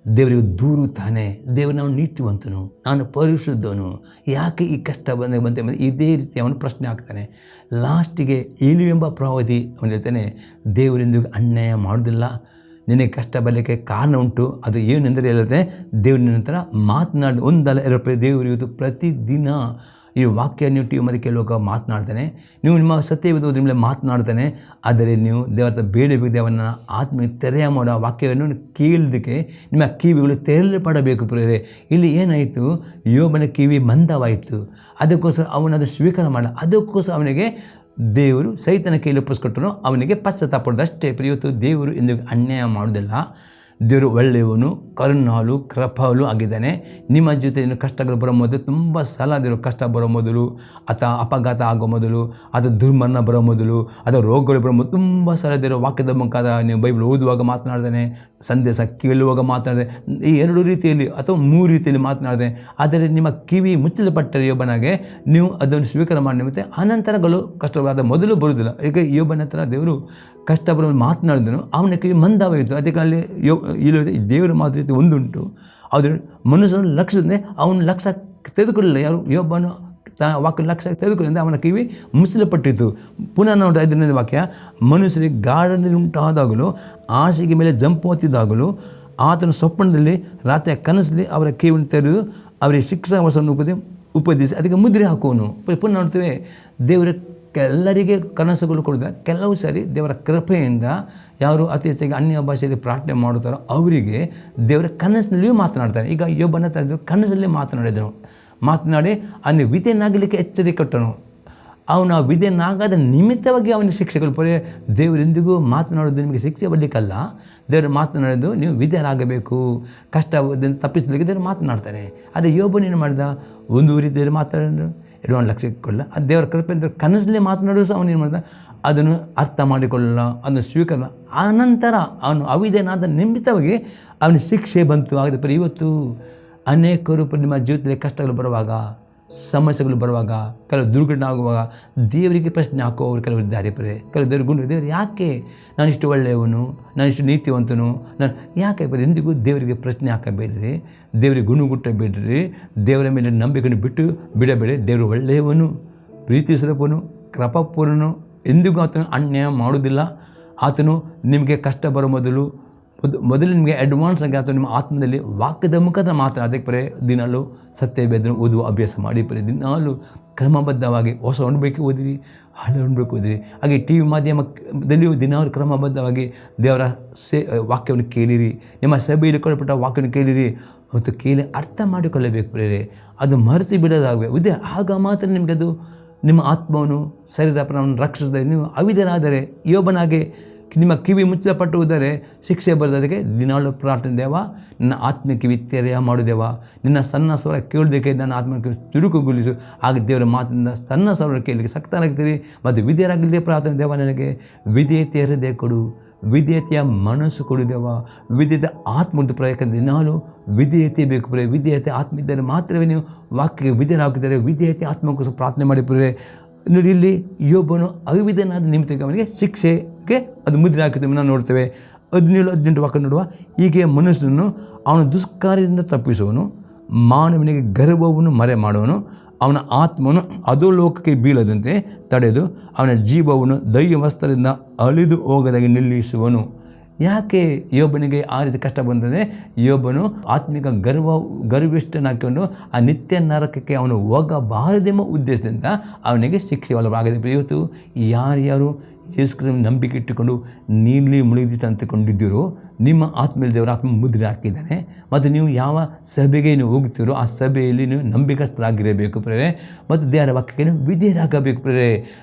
ದೇವರಿಗೆ ದೂರುತ್ತಾನೆ. ದೇವರು ನಾವು ನೀತಿವಂತನು, ನಾನು ಪರಿಶುದ್ಧನು, ಯಾಕೆ ಈ ಕಷ್ಟ ಬಂತೆ ಇದೇ ರೀತಿ ಅವನು ಪ್ರಶ್ನೆ ಆಗ್ತಾನೆ. ಲಾಸ್ಟಿಗೆ ಏಲಿಯು ಎಂಬ ಪ್ರವಾದಿ ಅವನು ಹೇಳ್ತಾನೆ, ದೇವರೆಂದಿಗೂ ಅನ್ಯಾಯ ಮಾಡೋದಿಲ್ಲ, ನಿನಗೆ ಕಷ್ಟ ಬರಲಿಕ್ಕೆ ಕಾರಣ ಉಂಟು. ಅದು ಏನೆಂದರೆ ಹೇಳ್ತಾನೆ, ದೇವರ ನಂತರ ಮಾತನಾಡಿದ ಒಂದಲ್ಲ ಎರಡು ದೇವರು ಇವತ್ತು ಪ್ರತಿದಿನ ಈ ವಾಕ್ಯ ನೀವು ಟಿ ಮತ್ತು ಕೇಳುವಾಗ ಮಾತನಾಡ್ತಾನೆ. ನೀವು ನಿಮ್ಮ ಸತ್ಯವಿದ್ದು ನಿಮ್ಮ ಮೇಲೆ ಮಾತನಾಡ್ತಾನೆ. ಆದರೆ ನೀವು ದೇವರ ಬೇಡಬೇಕು, ದೇವರನ್ನ ಆತ್ಮ ತೆರೆಯ ಮಾಡೋ ವಾಕ್ಯವನ್ನು ಕೇಳೋದಕ್ಕೆ ನಿಮ್ಮ ಕಿವಿಗಳು ತೆರಳಪಡಬೇಕು ಪ್ರೇರೆ. ಇಲ್ಲಿ ಏನಾಯಿತು, ಯೋಬನ ಕಿವಿ ಮಂದವಾಯಿತು. ಅದಕ್ಕೋಸ್ಕರ ಅವನದು ಸ್ವೀಕಾರ ಮಾಡ, ಅದಕ್ಕೋಸ್ಕರ ಅವನಿಗೆ ದೇವರು ಸೈತನ ಕೈಯಲ್ಲಿ ಒಪ್ಪಿಸ್ಕೊಟ್ಟನು, ಅವನಿಗೆ ಪಶ್ಚಾತ್ತಾಪಡೋದು ಅಷ್ಟೇ. ಇವತ್ತು ದೇವರು ಎಂದು ಅನ್ಯಾಯ ಮಾಡೋದಿಲ್ಲ. ದೇವರು ಒಳ್ಳೆಯವನು, ಕರುಣಾಳು, ಕೃಪಾಳು ಆಗಿದ್ದಾನೆ. ನಿಮ್ಮ ಜೊತೆ ಕಷ್ಟಗಳು ಬರೋ ಮೊದಲು ತುಂಬ ಸಲ ದೇವರು ಕಷ್ಟ ಬರೋ ಮೊದಲು, ಅಥವಾ ಅಪಘಾತ ಆಗೋ ಮೊದಲು, ಅಥವಾ ದುರ್ಮರಣ ಬರೋ ಮೊದಲು, ಅಥವಾ ರೋಗಗಳು ಬರೋ ಮೊದಲು ತುಂಬ ಸಲ ದೇವರು ವಾಕ್ಯದ ಮುಖಾಂತರ ನೀವು ಬೈಬಲ್ ಓದುವಾಗ ಮಾತನಾಡ್ತಾನೆ, ಸಂದೇಶ ಕೇಳುವಾಗ ಮಾತನಾಡಿದೆ, ಈ ಎರಡು ರೀತಿಯಲ್ಲಿ ಅಥವಾ ಮೂರು ರೀತಿಯಲ್ಲಿ ಮಾತನಾಡಿದೆ. ಆದರೆ ನಿಮ್ಮ ಕಿವಿ ಮುಚ್ಚಲ್ಪಟ್ಟರೆ ಯೋಬನಾಗೆ ನೀವು ಅದನ್ನು ಸ್ವೀಕಾರ ಮಾಡಿ, ಮತ್ತು ಅನಂತರಗಳು ಕಷ್ಟವಾದ ಮೊದಲು ಬರುವುದಿಲ್ಲ. ಈಗ ಯೋಬನ ಹತ್ರ ದೇವರು ಕಷ್ಟ ಬರೋ ಮಾತನಾಡಿದನು, ಅವನ ಕಿವಿ ಮಂದವಾಯಿತು. ಅದಕ್ಕೆ ಅಲ್ಲಿ ಇಲ್ಲಿ ದೇವರ ಮಾತು ಒಂದುಂಟು, ಆದರೆ ಮನುಷ್ಯನ ಲಕ್ಷ್ಯದಿಂದ ಅವನ ಲಕ್ಷ್ಯ ತೆಗೆದುಕೊಳ್ಳಲಿಲ್ಲ. ಯಾರು ಯೋಬನು ವಾಕ್ಯ ಲಕ್ಷ್ಯ ತೆಗೆದುಕೊಳ್ಳಿಂದ ಅವನ ಕಿವಿ ಮುಚ್ಚಲ್ಪಟ್ಟಿತ್ತು. ಪುನಃ ನೋಡಿ 5ನೇ ವಾಕ್ಯ, ಮನುಷ್ಯರಿಗೆ ಗಾಢದಲ್ಲಿ ಉಂಟಾದಾಗಲೂ, ಹಾಸಿಗೆ ಮೇಲೆ ಜಂಪ್ ಹೊತ್ತಿದ್ದಾಗಲೂ, ಆತನ ಸ್ವಪ್ನದಲ್ಲಿ ರಾತ್ರಿಯ ಕನಸಲ್ಲಿ ಅವರ ಕಿವಿಯನ್ನು ತೆರೆದು ಅವರಿಗೆ ಶಿಕ್ಷಾ ವಸವನ್ನು ಉಪದೇಶಿಸಿ ಅದಕ್ಕೆ ಮುದ್ರೆ ಹಾಕುವನು. ಪುನಃ ನೋಡ್ತೇವೆ, ದೇವರ ಎಲ್ಲರಿಗೆ ಕನಸುಗಳು ಕೊಡಿದ. ಕೆಲವು ಸಾರಿ ದೇವರ ಕೃಪೆಯಿಂದ ಯಾರು ಅತಿ ಹೆಚ್ಚಾಗಿ ಅನ್ಯ ಭಾಷೆಯಲ್ಲಿ ಪ್ರಾರ್ಥನೆ ಮಾಡುತ್ತಾರೋ ಅವರಿಗೆ ದೇವರ ಕನಸಿನಲ್ಲಿಯೂ ಮಾತನಾಡ್ತಾರೆ. ಈಗ ಯೋಬನ ಹತ್ರ ಕನಸಲ್ಲಿ ಮಾತನಾಡಿ ಅವನಿಗೆ ವಿಧೇಯನಾಗಲಿಕ್ಕೆ ಎಚ್ಚರಿಕೆ ಕೊಟ್ಟನು. ಅವನು ಆ ವಿಧೇಯನಾಗದ ನಿಮಿತ್ತವಾಗಿ ಅವನಿಗೆ ಶಿಕ್ಷೆಗಳು ಪಡೆ. ದೇವರೆಂದಿಗೂ ಮಾತನಾಡೋದು ನಿಮಗೆ ಶಿಕ್ಷೆ ಬರಲಿಕ್ಕಲ್ಲ, ದೇವರು ಮಾತನಾಡೋದು ನೀವು ವಿಧೇಯರಾಗಬೇಕು. ಕಷ್ಟದಿಂದ ತಪ್ಪಿಸಲಿಕ್ಕೆ ದೇವರು ಮಾತನಾಡ್ತಾನೆ. ಅದೇ ಯೋಬನೇನು ಮಾಡಿದ, ಒಂದು ರೀತಿ ದೇವರು ಮಾತಾಡಿದ್ರು, ಎರಡು ಲಕ್ಷಕ್ಕೆ ಕೊಡಲ್ಲ. ಅದು ದೇವರ ಕೃಪೆ ಅಂತ ಕನಸಲ್ಲೇ ಮಾತನಾಡೋದು ಸಹ ಅವನೇನು ಮಾಡಿದ, ಅದನ್ನು ಅರ್ಥ ಮಾಡಿಕೊಳ್ಳಲ್ಲ, ಅದನ್ನು ಸ್ವೀಕಾರ. ಆನಂತರ ಅವನು ಅವಿಧೇಯನಾದ ನಿಮಿತ್ತವಾಗಿ ಅವನಿಗೆ ಶಿಕ್ಷೆ ಬಂತು. ಆಗದೆ ಇವತ್ತು ಅನೇಕರು ನಿಮ್ಮ ಜೀವಿತದಲ್ಲಿ ಕಷ್ಟಗಳು ಬರುವಾಗ, ಸಮಸ್ಯೆಗಳು ಬರುವಾಗ, ಕೆಲವು ದುರ್ಘಟನೆ ಆಗುವಾಗ ದೇವರಿಗೆ ಪ್ರಶ್ನೆ ಹಾಕುವವರು ಕೆಲವರು ಇದ್ದಾರೆ. ಕೆಲವು ದೇವರು ಯಾಕೆ ನಾನಿಷ್ಟು ಒಳ್ಳೆಯವನು, ನಾನಿಷ್ಟು ನೀತಿವಂತನು, ನಾನು ಯಾಕೆ ಎಂದಿಗೂ ದೇವರಿಗೆ ಪ್ರಶ್ನೆ ಹಾಕಬೇಡ್ರಿ, ದೇವರಿಗೆ ಗುಣಗುಟ್ಟಬೇಡ್ರಿ, ದೇವರ ಮೇಲೆ ನಂಬಿಕೆಯನ್ನು ಬಿಡಬೇಡಿ. ದೇವರು ಒಳ್ಳೆಯವನು, ಪ್ರೀತಿ ಸ್ವರೂಪನು, ಕೃಪಾಪೂರ್ಣನು, ಎಂದಿಗೂ ಆತನು ಅನ್ಯಾಯ ಮಾಡುವುದಿಲ್ಲ. ಆತನು ನಿಮಗೆ ಕಷ್ಟ ಬರೋ ಮೊದಲು ನಿಮಗೆ ಅಡ್ವಾನ್ಸ್ ಆಗಿ ಆತ ನಿಮ್ಮ ಆತ್ಮದಲ್ಲಿ ವಾಕ್ಯದ ಮುಖಾಂತರ ಮಾತನಾಡೋದಕ್ಕೆ ದಿನಾಲು ಸತ್ಯವೇದನೆ ಓದುವ ಅಭ್ಯಾಸ ಮಾಡಿ. ದಿನಾಲು ಕ್ರಮಬದ್ಧವಾಗಿ ಹೊಸ ಅನುಭವಕ್ಕೆ ಓದಿರಿ, ಹಳೆ ಅನುಭವಕ್ಕೆ ಓದಿರಿ. ಹಾಗೆ ಟಿ ವಿ ಮಾಧ್ಯಮದಲ್ಲಿಯೂ ದಿನಾಲು ಕ್ರಮಬದ್ಧವಾಗಿ ದೇವರ ವಾಕ್ಯವನ್ನು ಕೇಳಿರಿ. ನಿಮ್ಮ ಸಭೆಯಲ್ಲಿ ಕೊಡಲ್ಪಟ್ಟ ವಾಕ್ಯವನ್ನು ಕೇಳಿರಿ ಮತ್ತು ಕೇಳಿ ಅರ್ಥ ಮಾಡಿಕೊಳ್ಳಬೇಕು ಪ್ರೇರೆ. ಅದು ಮರೆತು ಬಿಡೋದಾಗಬೇಕು. ಆಗ ಮಾತ್ರ ನಿಮಗೆ ಅದು ನಿಮ್ಮ ಆತ್ಮವನ್ನು ಶರೀರವನ್ನು ರಕ್ಷಿಸಿದರೆ. ನೀವು ಅವಿಧರಾದರೆ ಯೋಬನಾಗೆ ನಿಮ್ಮ ಕಿವಿ ಮುಚ್ಚಲ್ಪಟ್ಟುವುದರೆ ಶಿಕ್ಷೆ ಬರೋದಕ್ಕೆ ದಿನಾಳು ಪ್ರಾರ್ಥನೆ, ದೇವ ನನ್ನ ಆತ್ಮ ಕಿವಿ ತೆರೆಯ ಮಾಡುದೇವ, ನಿನ್ನ ಸಣ್ಣ ಸ್ವರ ಕೇಳೋದಕ್ಕೆ ನನ್ನ ಆತ್ಮಕ್ಕೆ ಚುರುಕುಗೊಳಿಸು. ಆಗ ದೇವರ ಮಾತಿನಿಂದ ಸಣ್ಣ ಸ್ವರ ಕೇಳಲಿಕ್ಕೆ ಸಕ್ತರಾಗ್ತೀರಿ ಮತ್ತು ವಿಧೇಯರಾಗಲಿದೆ ಪ್ರಾರ್ಥನೆ. ದೇವ ನನಗೆ ವಿಧೇಯತೆ ಹೃದಯ ಕೊಡು, ವಿಧೇಯತೆಯ ಮನಸ್ಸು ಕೊಡು ದೇವ, ವಿಧೇಯತೆ ಆತ್ಮ ಪ್ರಯತ್ನ ದಿನಾಲು ವಿಧೇಯತೆ ಬೇಕು ಪ್ರಿಯ. ವಿಧೇಯತೆ ಆತ್ಮ ಇದ್ದರೆ ಮಾತ್ರವೇ ನೀವು ವಾಕ್ಯಕ್ಕೆ ವಿಧೇಯರಾಗುತ್ತಾರೆ. ವಿಧೇಯತೆ ಆತ್ಮಕ್ಕೋಸ್ಕರ ಪ್ರಾರ್ಥನೆ ಮಾಡಿ ಪ್ರಿಯರೇ. ನೋಡಿ, ಇಲ್ಲಿ ಯೋಬನು ಅವಿಧೇಯನಾದ ನಿಮಿತ್ತಕ್ಕೆ ಅವನಿಗೆ ಶಿಕ್ಷೆಗೆ ಅದು ಮುದ್ರೆ ಹಾಕಿದ್ದೇವೆ ನಾವು ನೋಡ್ತೇವೆ. 17-18 ವಾಕ್ಯ ನೋಡುವ, ಹೀಗೆ ಮನುಷ್ಯನನ್ನು ಅವನ ದುಷ್ಕಾರ್ಯದಿಂದ ತಪ್ಪಿಸುವನು, ಮಾನವನಿಗೆ ಗರ್ವವನ್ನು ಮರೆ ಮಾಡುವನು, ಅವನ ಆತ್ಮವನ್ನು ಅಧೋಲೋಕಕ್ಕೆ ಬೀಳದಂತೆ ತಡೆದು ಅವನ ಜೀವವನ್ನು ದೈವವಸ್ತ್ರದಿಂದ ಅಳಿದು ಹೋಗದಾಗಿ ನಿಲ್ಲಿಸುವನು. ಯಾಕೆ ಯೋಬನಿಗೆ ಆ ರೀತಿ ಕಷ್ಟ ಬಂದರೆ, ಯೋಬನು ಆತ್ಮಿಕ ಗರ್ವಿಷ್ಠನಾಕೊಂಡು ಆ ನಿತ್ಯ ನರಕಕ್ಕೆ ಅವನು ಹೋಗಬಾರದೆಂಬ ಉದ್ದೇಶದಿಂದ ಅವನಿಗೆ ಶಿಕ್ಷೆ ಒಳಗಾಗದೆ. ಇವತ್ತು ಯಾರ್ಯಾರು ಯೇಸು ನಂಬಿಕೆ ಇಟ್ಟುಕೊಂಡು ನೀಲಿ ಮುಳುಗಿದ ಅಂತಕೊಂಡಿದ್ದೀರೋ, ನಿಮ್ಮ ಆತ್ಮದಲ್ಲಿ ದೇವರ ಆತ್ಮ ಮುದ್ರೆ ಹಾಕಿದ್ದಾನೆ. ಮತ್ತು ನೀವು ಯಾವ ಸಭೆಗೆ ನೀವು ಹೋಗ್ತೀರೋ ಆ ಸಭೆಯಲ್ಲಿ ನೀವು ನಂಬಿಕಸ್ಥರಾಗಿರಬೇಕು ಪ್ರೇರೆ. ಮತ್ತು ದೇವರ ವಾಕ್ಯಕ್ಕೆ ನೀವು ವಿಧೇಯರಾಗಬೇಕು ಪ್ರೇರೆ.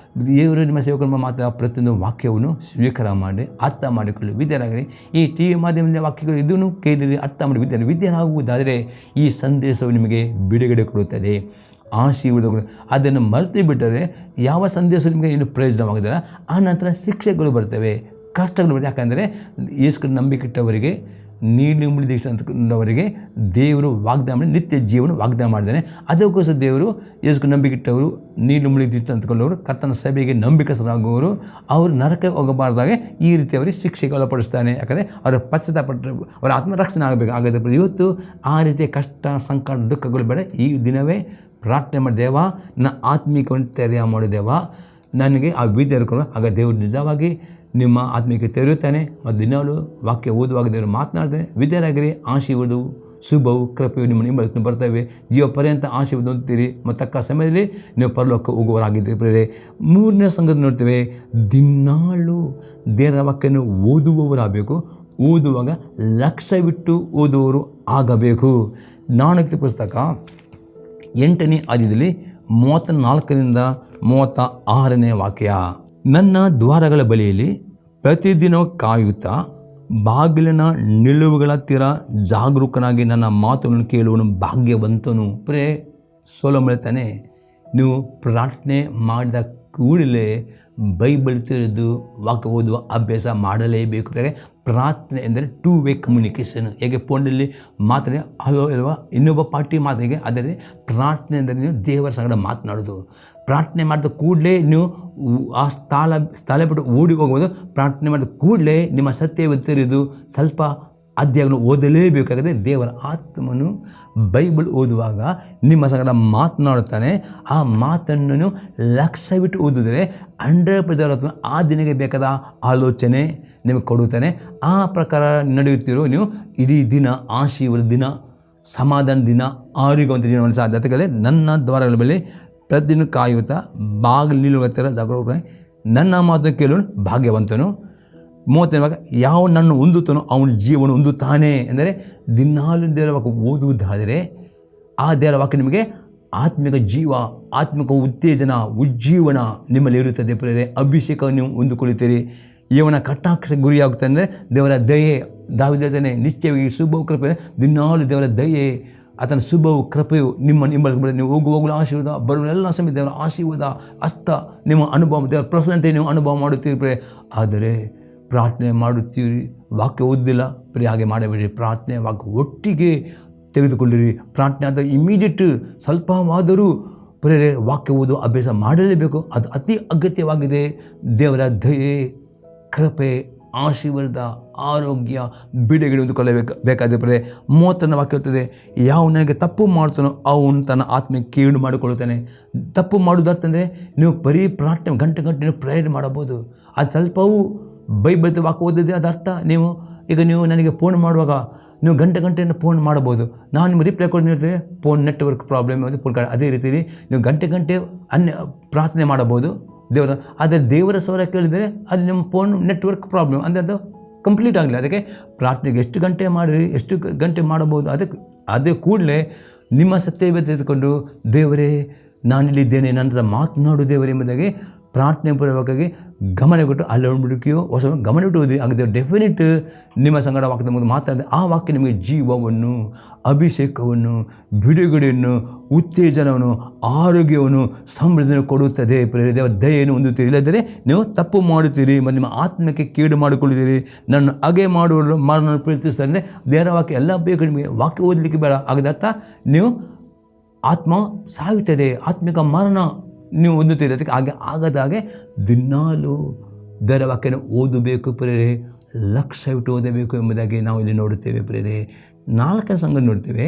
ದೇವರು ನಿಮ್ಮ ಸೇವಕರ ಮಾತ್ರ ಪ್ರತಿಯೊಂದು ವಾಕ್ಯವನ್ನು ಸ್ವೀಕಾರ ಮಾಡಿ ಅರ್ಥ ಮಾಡಿಕೊಳ್ಳಿ, ವಿಧೇಯರಾಗಿರಿ. ಈ ಟಿ ವಿ ಮಾಧ್ಯಮದ ವಾಕ್ಯಗಳು ಇದನ್ನು ಕೇಳಿರಿ, ಅರ್ಥ ಮಾಡಿ ವಿಧೇಯರಾಗುವುದಾದರೆ ಈ ಸಂದೇಶವು ನಿಮಗೆ ಬಿಡುಗಡೆ ಕೊಡುತ್ತದೆ, ಆಶೀರ್ವಾದಗಳು. ಅದನ್ನು ಮರೆತು ಬಿಟ್ಟರೆ ಯಾವ ಸಂದೇಶ ನಿಮಗೆ ಏನು ಪ್ರಯೋಜನವಾಗುವುದಿಲ್ಲ. ಆ ನಂತರ ಶಿಕ್ಷೆಗಳು ಬರ್ತವೆ, ಕಷ್ಟಗಳು ಬರ್ತವೆ. ಯಾಕಂದರೆ ಯೇಸು ನಂಬಿಕೆಟ್ಟವರಿಗೆ ನೀಲಿ ಮುಳಿ ಅಂತವರಿಗೆ ದೇವರು ವಾಗ್ದಾನ ಮಾಡಿ ನಿತ್ಯ ಜೀವನ ವಾಗ್ದಾನ ಮಾಡಿದ್ದಾನೆ. ಅದಕ್ಕೋಸ್ಕರ ದೇವರು ಯೇಸು ನಂಬಿಕಿಟ್ಟವರು, ನೀಲಿ ಮುಳಿ ಅಂದ್ಕೊಳ್ಳೋರು, ಕರ್ತನ ಸಭೆಗೆ ನಂಬಿಕಸ್ಥರಾಗುವವರು, ಅವರು ನರಕಕ್ಕೆ ಹೋಗಬಾರ್ದಾಗೆ ಈ ರೀತಿ ಅವರಿಗೆ ಶಿಕ್ಷೆಗೆ ಒಳಪಡಿಸ್ತಾನೆ. ಯಾಕಂದರೆ ಅವರ ಪಶ್ಚಾತ್ತಾಪಟ್ಟರೆ ಅವರ ಆತ್ಮರಕ್ಷಣೆ ಆಗಬೇಕು. ಹಾಗಾದರೆ ಇವತ್ತು ಆ ರೀತಿಯ ಕಷ್ಟ, ಸಂಕಟ, ದುಃಖಗಳು ಬೇಡ. ಈ ದಿನವೇ ಪ್ರಾರ್ಥನೆ ಮಾಡಿ, ದೇವ ನನ್ನ ಆತ್ಮಿಕವನ್ನು ತೆರೆಯ ಮಾಡು, ದೇವ ನನಗೆ ಆ ವಿದ್ಯೆ ಇರ್ಕೊಂಡು. ಆಗ ದೇವರು ನಿಜವಾಗಿ ನಿಮ್ಮ ಆತ್ಮಿಕ ತೆರೆಯುತ್ತಾನೆ. ಮತ್ತು ದಿನಾಲು ವಾಕ್ಯ ಓದುವಾಗ ದೇವರು ಮಾತನಾಡ್ತಾನೆ. ವಿದ್ಯಾರಾಗಿರಿ, ಆಶೀರ್ವಾದವು, ಶುಭವು, ಕೃಪೆಯು ನಿಮ್ಮ ಬರ್ತವೆ. ಜೀವ ಪರ್ಯಂತ ಆಶೀರ್ವಾದ ಹೊಂದುತ್ತೀರಿ ಮತ್ತು ತಕ್ಕ ಸಮಯದಲ್ಲಿ ನೀವು ಪರಲೋಕ ಹೋಗುವವರಾಗಿದ್ದೀರಿ. ಪ್ರೇರೆ, ಮೂರನೇ ಸಂಗತಿ ನೋಡ್ತೇವೆ, ದಿನಾಳು ದೇವರ ವಾಕ್ಯವನ್ನು ಓದುವವರಾಗಬೇಕು. ಓದುವಾಗ ಲಕ್ಷ್ಯವಿಟ್ಟು ಓದುವವರು ಆಗಬೇಕು. ಜ್ಞಾನೋಕ್ತಿ ಪುಸ್ತಕ 8ನೇ ಅಧ್ಯಾಯದಲ್ಲಿ 34ರಿಂದ 36ನೇ ವಾಕ್ಯ. ನನ್ನ ದ್ವಾರಗಳ ಬಳಿಯಲ್ಲಿ ಪ್ರತಿದಿನ ಕಾಯುತ್ತಾ ಬಾಗಿಲಿನ ನಿಲುವುಗಳ ತೀರ ಜಾಗರೂಕನಾಗಿ ನನ್ನ ಮಾತುಗಳನ್ನು ಕೇಳುವನು ಭಾಗ್ಯವಂತನು. ಪ್ರೇ ಸೊಲೊಮೋನ ಹೇಳ್ತಾನೆ, ನೀವು ಪ್ರಾರ್ಥನೆ ಮಾಡಿದ ಕೂಡಲೇ ಬೈಬಲ್ ತೆರೆದು ವಾಕ್ಯ ಓದುವ ಅಭ್ಯಾಸ ಮಾಡಲೇಬೇಕು. ಪ್ರಾರ್ಥನೆ ಎಂದರೆ 2 ವೇ ಕಮ್ಯುನಿಕೇಷನ್. ಹೇಗೆ ಫೋನಲ್ಲಿ ಮಾತಾಡಿ ಹಲೋ ಇಲ್ವಾ ಇನ್ನೊಬ್ಬ ಪಾರ್ಟಿ ಮಾತಿಗೆ, ಅದೇ ಪ್ರಾರ್ಥನೆ ಅಂದರೆ ನೀವು ದೇವರ ಸಂಗಡ ಮಾತನಾಡೋದು. ಪ್ರಾರ್ಥನೆ ಮಾಡಿದ ಕೂಡಲೇ ನೀವು ಆ ಸ್ಥಳ ಬಿಟ್ಟು ಓಡಿ ಹೋಗ್ಬೋದು. ಪ್ರಾರ್ಥನೆ ಮಾಡಿದ ಕೂಡಲೇ ನಿಮ್ಮ ಸತ್ಯವನ್ನು ತೆರೆದು ಸ್ವಲ್ಪ ಅಧ್ಯಾಯಗಳನ್ನು ಓದಲೇಬೇಕಾದರೆ ದೇವರ ಆತ್ಮನು ಬೈಬಲ್ ಓದುವಾಗ ನಿಮ್ಮ ಸಂಗಡ ಮಾತನಾಡುತ್ತಾನೆ. ಆ ಮಾತನ್ನು ಲಕ್ಷ್ಯವಿಟ್ಟು ಓದಿದರೆ 100% ಆ ದಿನಕ್ಕೆ ಬೇಕಾದ ಆಲೋಚನೆ ನಿಮಗೆ ಕೊಡುತ್ತಾನೆ. ಆ ಪ್ರಕಾರ ನಡೆಯುತ್ತಿರೋ ನೀವು ಇಡೀ ದಿನ ಆಶೀರ್ವಾದ ದಿನ, ಸಮಾಧಾನ ದಿನ, ಆರೋಗ್ಯವಂತ ಜೀವನವನ್ನು ಸಾಧ್ಯತೆಗಳೇ. ನನ್ನ ದ್ವಾರಗಳ ಮೇಲೆ ಪ್ರತಿದಿನ ಕಾಯುತ್ತಾ ಬಾಗಿಲು ನಿಲ್ಲುವ ಜಾಗರೂಕ ನನ್ನ ಮಾತನ್ನು ಕೇಳೋನು ಭಾಗ್ಯವಂತನು. 30ನೇ ಯಾವ ನನ್ನ ಹೊಂದುತ್ತಾನೋ ಅವನ ಜೀವನ ಹೊಂದುತ್ತಾನೆ. ಎಂದರೆ ದಿನಾಲು ದೇವರ ವಾಕ್ಯ ಓದುವುದಾದರೆ ಆ ದೇವರ ವಾಕ್ಯ ನಿಮಗೆ ಆತ್ಮಿಕ ಜೀವ, ಆತ್ಮಿಕ ಉತ್ತೇಜನ, ಉಜ್ಜೀವನ ನಿಮ್ಮಲ್ಲಿ ಇರುತ್ತದೆ. ಪ್ರೇರೆ, ಅಭಿಷೇಕ ನೀವು ಹೊಂದಿಕೊಳ್ಳುತ್ತೀರಿ. ಇವನ ಕಟಾಕ್ಷ ಗುರಿಯಾಗುತ್ತೆ. ಅಂದರೆ ದೇವರ ದಯೆ, ದಾವಿದನೇ ನಿಶ್ಚಯವಾಗಿ ಶುಭವು ಕೃಪೆ, ದಿನಾಲು ದೇವರ ದಯೆ, ಆತನ ಶುಭವು ಕೃಪೆಯು ನಿಮ್ಮಲ್ಲಿ ನೀವು ಹೋಗುವಾಗಲೂ ಆಶೀರ್ವಾದ, ಬರುವ ಎಲ್ಲ ಸಮಯ ದೇವರ ಆಶೀರ್ವಾದ ಹಸ್ತ ನಿಮ್ಮ ಅನುಭವ, ದೇವರ ಪ್ರಸನ್ನತೆ ನೀವು ಅನುಭವ ಮಾಡುತ್ತೀರಿ. ಆದರೆ ಪ್ರಾರ್ಥನೆ ಮಾಡುತ್ತೀರಿ, ವಾಕ್ಯ ಓದಿಲ್ಲ ಪ್ರಿಯ, ಹಾಗೆ ಮಾಡಬೇಡಿ. ಪ್ರಾರ್ಥನೆ ವಾಕ್ಯ ಒಟ್ಟಿಗೆ ತೆಗೆದುಕೊಳ್ಳಿರಿ. ಪ್ರಾರ್ಥನೆ ಆದ ಇಮಿಡಿಯೇಟ್ ಸ್ವಲ್ಪವಾದರೂ ಪ್ರೇರೆ ವಾಕ್ಯ ಓದು ಅಭ್ಯಾಸ ಮಾಡಲೇಬೇಕು. ಅದು ಅತಿ ಅಗತ್ಯವಾಗಿದೆ. ದೇವರ ದಯೆ, ಕೃಪೆ, ಆಶೀರ್ವಾದ, ಆರೋಗ್ಯ, ಬಿಡುಗಡೆ ಹೊಂದಿಕೊಳ್ಳಬೇಕಾದ ಪ್ರೇರೆ. 30ನೇ ವಾಕ್ಯ ಇರ್ತದೆ, ಯಾವ ನನಗೆ ತಪ್ಪು ಮಾಡ್ತಾನೋ ಅವನು ತನ್ನ ಆತ್ಮ ಕೇಡು ಮಾಡಿಕೊಳ್ಳುತ್ತಾನೆ. ತಪ್ಪು ಮಾಡೋದರ್ಥಂದರೆ ನೀವು ಬರೀ ಪ್ರಾರ್ಥನೆ ಗಂಟೆ ನೀವು ಪ್ರೇಯರ್ ಮಾಡಬಹುದು. ಅದು ಸ್ವಲ್ಪವೂ ಬೈಬಲ್ ವಾಕ್ಯ ಓದಿದೆ ಅದರ್ಥ. ನೀವು ನನಗೆ ಫೋನ್ ಮಾಡುವಾಗ ನೀವು ಗಂಟೆಯನ್ನು ಫೋನ್ ಮಾಡ್ಬೋದು. ನಾನು ನಿಮಗೆ ರಿಪ್ಲೈ ಕೊಟ್ಟು ಹೇಳ್ತೇವೆ, ಫೋನ್ ನೆಟ್ವರ್ಕ್ ಪ್ರಾಬ್ಲಮ್ ಫೋನ್ ಅದೇ ರೀತಿ ನೀವು ಗಂಟೆ ಪ್ರಾರ್ಥನೆ ಮಾಡಬಹುದು ದೇವರ. ಆದರೆ ದೇವರ ಸ್ವರ ಕೇಳಿದರೆ ಅದು ನಿಮ್ಮ ಫೋನ್ ನೆಟ್ವರ್ಕ್ ಪ್ರಾಬ್ಲಮ್, ಅಂದರೆ ಅದು ಕಂಪ್ಲೀಟ್ ಆಗಲಿ. ಅದಕ್ಕೆ ಪ್ರಾರ್ಥನೆಗೆ ಎಷ್ಟು ಗಂಟೆ ಮಾಡಿರಿ, ಎಷ್ಟು ಗಂಟೆ ಮಾಡಬಹುದು, ಅದೇ ಕೂಡಲೇ ನಿಮ್ಮ ಸತ್ಯವೇ ತೆಗೆದುಕೊಂಡು ದೇವರೇ ನಾನಿಲ್ಲಿದ್ದೇನೆ, ನನ್ನ ಮಾತನಾಡು ದೇವರೇ ಎಂಬುದಾಗಿ ಪ್ರಾರ್ಥನೆ ಪೂರ್ವಕವಾಗಿ ಗಮನ ಕೊಟ್ಟು ಅಲ್ಲಿ ಹುಡುಕಿಯೋ ಹೊಸ ಗಮನ ಇಟ್ಟು ಓದಿ. ಹಾಗೆ ಡೆಫಿನೆಟ್ ನಿಮ್ಮ ಸಂಗಡ ವಾಕ್ಯದ ಮುಂದೆ ಮಾತಾಡಿದೆ ಆ ವಾಕ್ಯ ನಿಮಗೆ ಜೀವವನ್ನು, ಅಭಿಷೇಕವನ್ನು, ಬಿಡುಗಡೆಯನ್ನು, ಉತ್ತೇಜನವನ್ನು, ಆರೋಗ್ಯವನ್ನು, ಸಮೃದ್ಧಿಯನ್ನು ಕೊಡುತ್ತದೆ. ದೇವರ ದಯೆಯನ್ನು ಹೊಂದುತ್ತೀರಿ. ಇಲ್ಲದರೆ ನೀವು ತಪ್ಪು ಮಾಡುತ್ತೀರಿ ಮತ್ತು ನಿಮ್ಮ ಆತ್ಮಕ್ಕೆ ಕೇಡು ಮಾಡಿಕೊಳ್ಳುತ್ತೀರಿ. ನನ್ನ ಹಾಗೆ ಮಾಡುವವರು ಮಾರನ್ನು ಪ್ರೀತಿಸ್ತಾರೆ. ಅಂದರೆ ದೇವರ ವಾಕ್ಯ ಎಲ್ಲ ಬೇಕು ನಿಮಗೆ. ವಾಕ್ಯ ಓದಲಿಕ್ಕೆ ಬೇಡ. ಹಾಗಾದ ನೀವು ಆತ್ಮ ಸಾಯುತ್ತದೆ, ಆತ್ಮಿಕ ಮರಣ ನೀವು ಹೊಂದುತ್ತೀರಿ. ಅದಕ್ಕೆ ಆಗದಾಗೆ ದಿನಾಲು ದೇವರ ವಾಕ್ಯನ ಓದಬೇಕು ಪ್ರೇರೆ, ಲಕ್ಷ್ಯವಿಟ್ಟು ಓದಬೇಕು ಎಂಬುದಾಗಿ ನಾವು ಇಲ್ಲಿ ನೋಡುತ್ತೇವೆ ಪ್ರೇರೆ. 4ನೇ ಸಂಗತಿ ನೋಡ್ತೇವೆ,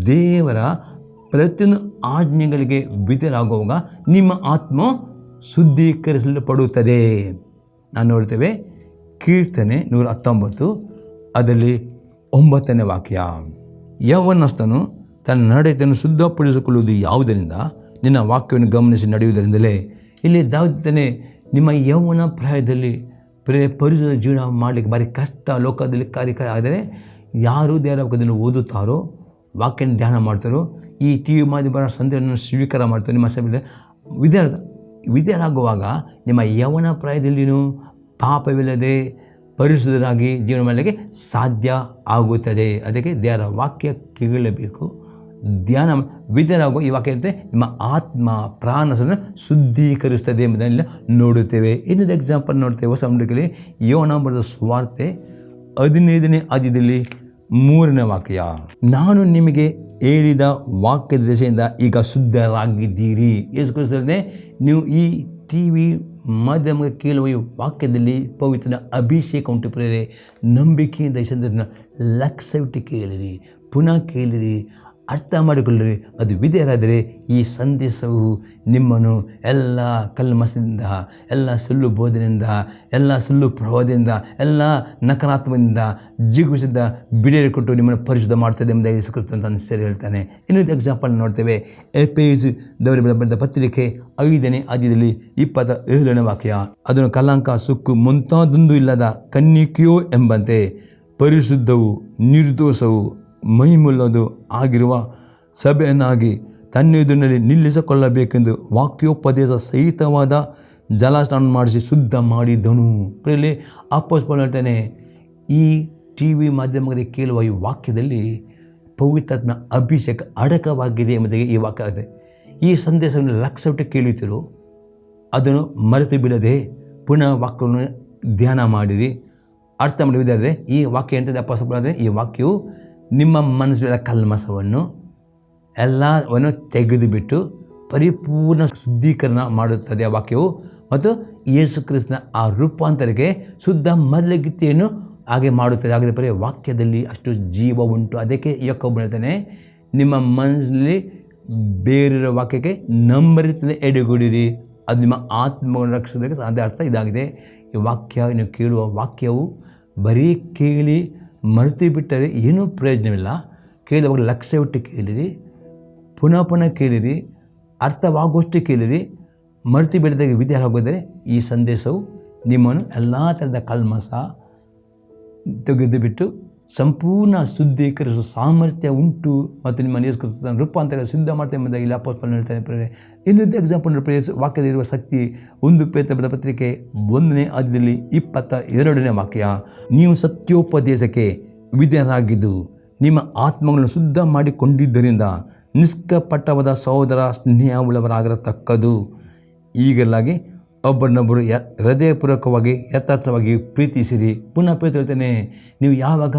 ದೇವರ ಪ್ರತಿಯೊಂದು ಆಜ್ಞೆಗಳಿಗೆ ವಿಧೇಯರಾಗುವಾಗ ನಿಮ್ಮ ಆತ್ಮ ಶುದ್ಧೀಕರಿಸಲ್ಪಡುತ್ತದೆ. ನಾನು ನೋಡ್ತೇವೆ ಕೀರ್ತನೆ 119 ಅದರಲ್ಲಿ 9ನೇ ವಾಕ್ಯ, ಯೌವನಸ್ಥನು ತನ್ನ ನಡತೆಯನ್ನು ಶುದ್ಧಪಡಿಸಿಕೊಳ್ಳುವುದು ಯಾವುದರಿಂದ? ನಿನ್ನ ವಾಕ್ಯವನ್ನು ಗಮನಿಸಿ ನಡೆಯುವುದರಿಂದಲೇ. ಇಲ್ಲಿ ದಾವಿದನೇ ನಿಮ್ಮ ಯೌವನ ಪ್ರಾಯದಲ್ಲಿ ಪರಿಸರ ಜೀವನ ಮಾಡಲಿಕ್ಕೆ ಭಾರಿ ಕಷ್ಟ, ಲೋಕದಲ್ಲಿ ಕಾರ್ಯ. ಆದರೆ ಯಾರು ದೇವರ ವಾಕ್ಯದಲ್ಲಿ ಓದುತ್ತಾರೋ, ವಾಕ್ಯನ ಧ್ಯಾನ ಮಾಡ್ತಾರೋ, ಈ TV ಮಾಧ್ಯಮ ಸಂದೇಶವನ್ನು ಸ್ವೀಕಾರ ಮಾಡ್ತಾರೋ, ನಿಮ್ಮ ಸಭೆಯಲ್ಲಿ ವಿದ್ಯಾರಾಗುವಾಗ ನಿಮ್ಮ ಯೌವನ ಪ್ರಾಯದಲ್ಲಿಯೂ ಪಾಪವಿಲ್ಲದೆ ಪರಿಶುದ್ಧರಾಗಿ ಜೀವನ ಮಾಡಲಿಕ್ಕೆ ಸಾಧ್ಯ ಆಗುತ್ತದೆ. ಅದಕ್ಕೆ ದೇವರ ವಾಕ್ಯ ಕೇಳಬೇಕು, ಧ್ಯಾನ ವಿಧೇಯರಾಗುವ ಈ ವಾಕ್ಯ ಇರುತ್ತೆ, ನಿಮ್ಮ ಆತ್ಮ ಪ್ರಾಣವನ್ನು ಶುದ್ಧೀಕರಿಸ್ತದೆ ಎಂಬುದನ್ನೆಲ್ಲ ನೋಡುತ್ತೇವೆ. ಇನ್ನೊಂದು ಎಕ್ಸಾಂಪಲ್ ನೋಡ್ತೇವೆ ಹೊಸ ನಂಬಿಕೆಯಲ್ಲಿ ಯೋನ ಬರೆದ ಸುವಾರ್ತೆ 15ನೇ ಅಧ್ಯಾಯದಲ್ಲಿ 3ನೇ ವಾಕ್ಯ, ನಾನು ನಿಮಗೆ ಹೇಳಿದ ವಾಕ್ಯದ ದೆಸೆಯಿಂದ ಈಗ ಶುದ್ಧರಾಗಿದ್ದೀರಿ. ಯೇಸು ಕ್ರಿಸ್ತನೇ ನೀವು ಈ TV ಮಾಧ್ಯಮ ಕೇಳುವ ಈ ವಾಕ್ಯದಲ್ಲಿ ಪವಿತ್ರ ಅಭಿಷೇಕ ಉಂಟು ಪ್ರೇರೆ. ನಂಬಿಕೆಯಿಂದ ಈ ಸಂದರ್ಭ ಲಕ್ಷವಿಟ್ಟು ಕೇಳಿರಿ, ಪುನಃ ಕೇಳಿರಿ, ಅರ್ಥ ಮಾಡಿಕೊಳ್ಳಿರಿ. ಅದು ವಿಧೇಯರಾದರೆ ಈ ಸಂದೇಶವು ನಿಮ್ಮನ್ನು ಎಲ್ಲ ಕಲ್ಮಸದಿಂದ, ಎಲ್ಲ ಸುಳ್ಳು ಬೋಧನೆಯಿಂದ, ಎಲ್ಲ ಸುಳ್ಳು ಪ್ರವಾದದಿಂದ, ಎಲ್ಲ ನಕಾರಾತ್ಮಕದಿಂದ, ಜಿಗುಪ್ಸೆಯಿಂದ ಬಿಡುಗಡೆ ಕೊಟ್ಟು ನಿಮ್ಮನ್ನು ಪರಿಶುದ್ಧ ಮಾಡ್ತದೆ ಎಂಬುದಾಗಿ ಯೇಸು ಕ್ರಿಸ್ತ ಅಂತ ಸೇರಿ ಹೇಳ್ತಾನೆ. ಇನ್ನೊಂದು ಎಕ್ಸಾಂಪಲ್ ನೋಡ್ತೇವೆ. ಎಫೆಸದವರಿಗೆ ಬರೆದ ಪತ್ರಿಕೆ 5ನೇ ಅಧ್ಯಾಯದಲ್ಲಿ 27ನೇ ವಾಕ್ಯ, ಅದನ್ನು ಕಲಂಕ, ಸುಕ್ಕು ಮುಂತಾದೊಂದು ಇಲ್ಲದ ಕನ್ನಿಕೆಯೋ ಎಂಬಂತೆ ಪರಿಶುದ್ಧವು, ನಿರ್ದೋಷವು, ಮಹಿಮುಳ್ಳದು ಆಗಿರುವ ಸಭೆಯನ್ನಾಗಿ ತನ್ನೆದುರಿನಲ್ಲಿ ನಿಲ್ಲಿಸಿಕೊಳ್ಳಬೇಕೆಂದು ವಾಕ್ಯೋಪದೇಶ ಸಹಿತವಾದ ಜಲಸ್ನಾನ ಮಾಡಿಸಿ ಶುದ್ಧ ಮಾಡಿದನು. ಪ್ರಿಯರೇ, ಅಪೊಸ್ತಲನು ಹೇಳ್ತಾನೆ, ಈ TV ಮಾಧ್ಯಮದಲ್ಲಿ ಕೇಳುವ ಈ ವಾಕ್ಯದಲ್ಲಿ ಪವಿತ್ರಾತ್ಮ ಅಭಿಷೇಕ ಅಡಕವಾಗಿದೆ ಎಂಬುದಾಗಿ ಈ ವಾಕ್ಯ ಇದೆ. ಈ ಸಂದೇಶವನ್ನು ಲಕ್ಷವಿಟ್ಟು ಕೇಳುತ್ತೀರೋ ಅದನ್ನು ಮರೆತು ಬಿಡದೆ ಪುನಃ ವಾಕ್ಯವನ್ನು ಧ್ಯಾನ ಮಾಡಿರಿ, ಅರ್ಥ ಮಾಡಿದರೆ ಈ ವಾಕ್ಯ ಎಂಥದ್ದು ಅಪೊಸ್ತಲನು ಅಂದರೆ, ಈ ವಾಕ್ಯವು ನಿಮ್ಮ ಮನಸ್ಸಿನ ಕಲ್ಮಸವನ್ನು ಎಲ್ಲವನ್ನು ತೆಗೆದುಬಿಟ್ಟು ಪರಿಪೂರ್ಣ ಶುದ್ಧೀಕರಣ ಮಾಡುತ್ತದೆ ಆ ವಾಕ್ಯವು. ಮತ್ತು ಯೇಸು ಕ್ರಿಸ್ತನ ಆ ರೂಪಾಂತರಕ್ಕೆ ಶುದ್ಧ ಮಲಗಿತ್ತೆಯನ್ನು ಹಾಗೆ ಮಾಡುತ್ತದೆ. ಹಾಗೆ ಬರೀ ವಾಕ್ಯದಲ್ಲಿ ಅಷ್ಟು ಜೀವ ಉಂಟು. ಅದಕ್ಕೆ ಯಾಕೋಬ ಹೇಳ್ತಾನೆ, ನಿಮ್ಮ ಮನಸ್ಸಲ್ಲಿ ಬೇರೆಯ ವಾಕ್ಯಕ್ಕೆ ನಂಬರಿತದೆ ಎಡೆಗೂಡಿರಿ, ಅದು ನಿಮ್ಮ ಆತ್ಮವನ್ನು ರಕ್ಷಿಸೋದಕ್ಕೆ ಸಾಧ್ಯ. ಅರ್ಥ ಇದಾಗಿದೆ. ಈ ವಾಕ್ಯ ನೀವು ಕೇಳುವ ವಾಕ್ಯವು ಬರೀ ಕೇಳಿ ಮರೆತು ಬಿಟ್ಟರೆ ಏನೂ ಪ್ರಯೋಜನವಿಲ್ಲ. ಕೇಳುವಾಗ ಲಕ್ಷ್ಯವಿಟ್ಟು ಕೇಳಿರಿ, ಪುನಃ ಪುನಃ ಕೇಳಿರಿ, ಅರ್ಥವಾಗುವಷ್ಟು ಕೇಳಿರಿ. ಮರೆತು ಬಿಡದಾಗ ವಿದ್ಯಾರಾಗೋದರೆ ಈ ಸಂದೇಶವು ನಿಮ್ಮನ್ನು ಎಲ್ಲ ಥರದ ಕಲ್ಮಸ ತೆಗೆದುಬಿಟ್ಟು ಸಂಪೂರ್ಣ ಶುದ್ಧೀಕರಿಸುವ ಸಾಮರ್ಥ್ಯ ಉಂಟು ಮತ್ತು ನಿಮ್ಮ ಯೇಸು ಕ್ರಿಸ್ತನ ರೂಪಾಂತರ ಸಿದ್ಧ ಮಾಡ್ತಾ ಎಂಬುದಾಗಿ ಇಲ್ಲಿ ಅಪೊಸ್ತಲನು ಹೇಳ್ತಾನೆ. ಪ್ರೇರೆ, ಇನ್ನೊಂದು ಎಕ್ಸಾಂಪಲ್ ವಾಕ್ಯದಲ್ಲಿರುವ ಶಕ್ತಿ 1 ಪೇತ್ರನ ಪತ್ರಿಕೆ 1ನೇ ಅಧ್ಯಾಯದಲ್ಲಿ 22ನೇ ವಾಕ್ಯ, ನೀವು ಸತ್ಯೋಪದೇಶಕ್ಕೆ ವಿಧೇಯರಾಗಿದ್ದು ನಿಮ್ಮ ಆತ್ಮಗಳನ್ನು ಶುದ್ಧ ಮಾಡಿಕೊಂಡಿದ್ದರಿಂದ ನಿಷ್ಕಪಟವಾದ ಸಹೋದರ ಸ್ನೇಹವುಳ್ಳವರಾಗಿರತಕ್ಕದ್ದು. ಈಗಲಾಗಿ ಒಬ್ಬರನ್ನೊಬ್ಬರು ಹೃದಯಪೂರ್ವಕವಾಗಿ ಯಥಾರ್ಥವಾಗಿ ಪ್ರೀತಿಸಿರಿ. ಪುನಃ ಪೇತ್ರ ಹೇಳ್ತಾನೆ, ನೀವು ಯಾವಾಗ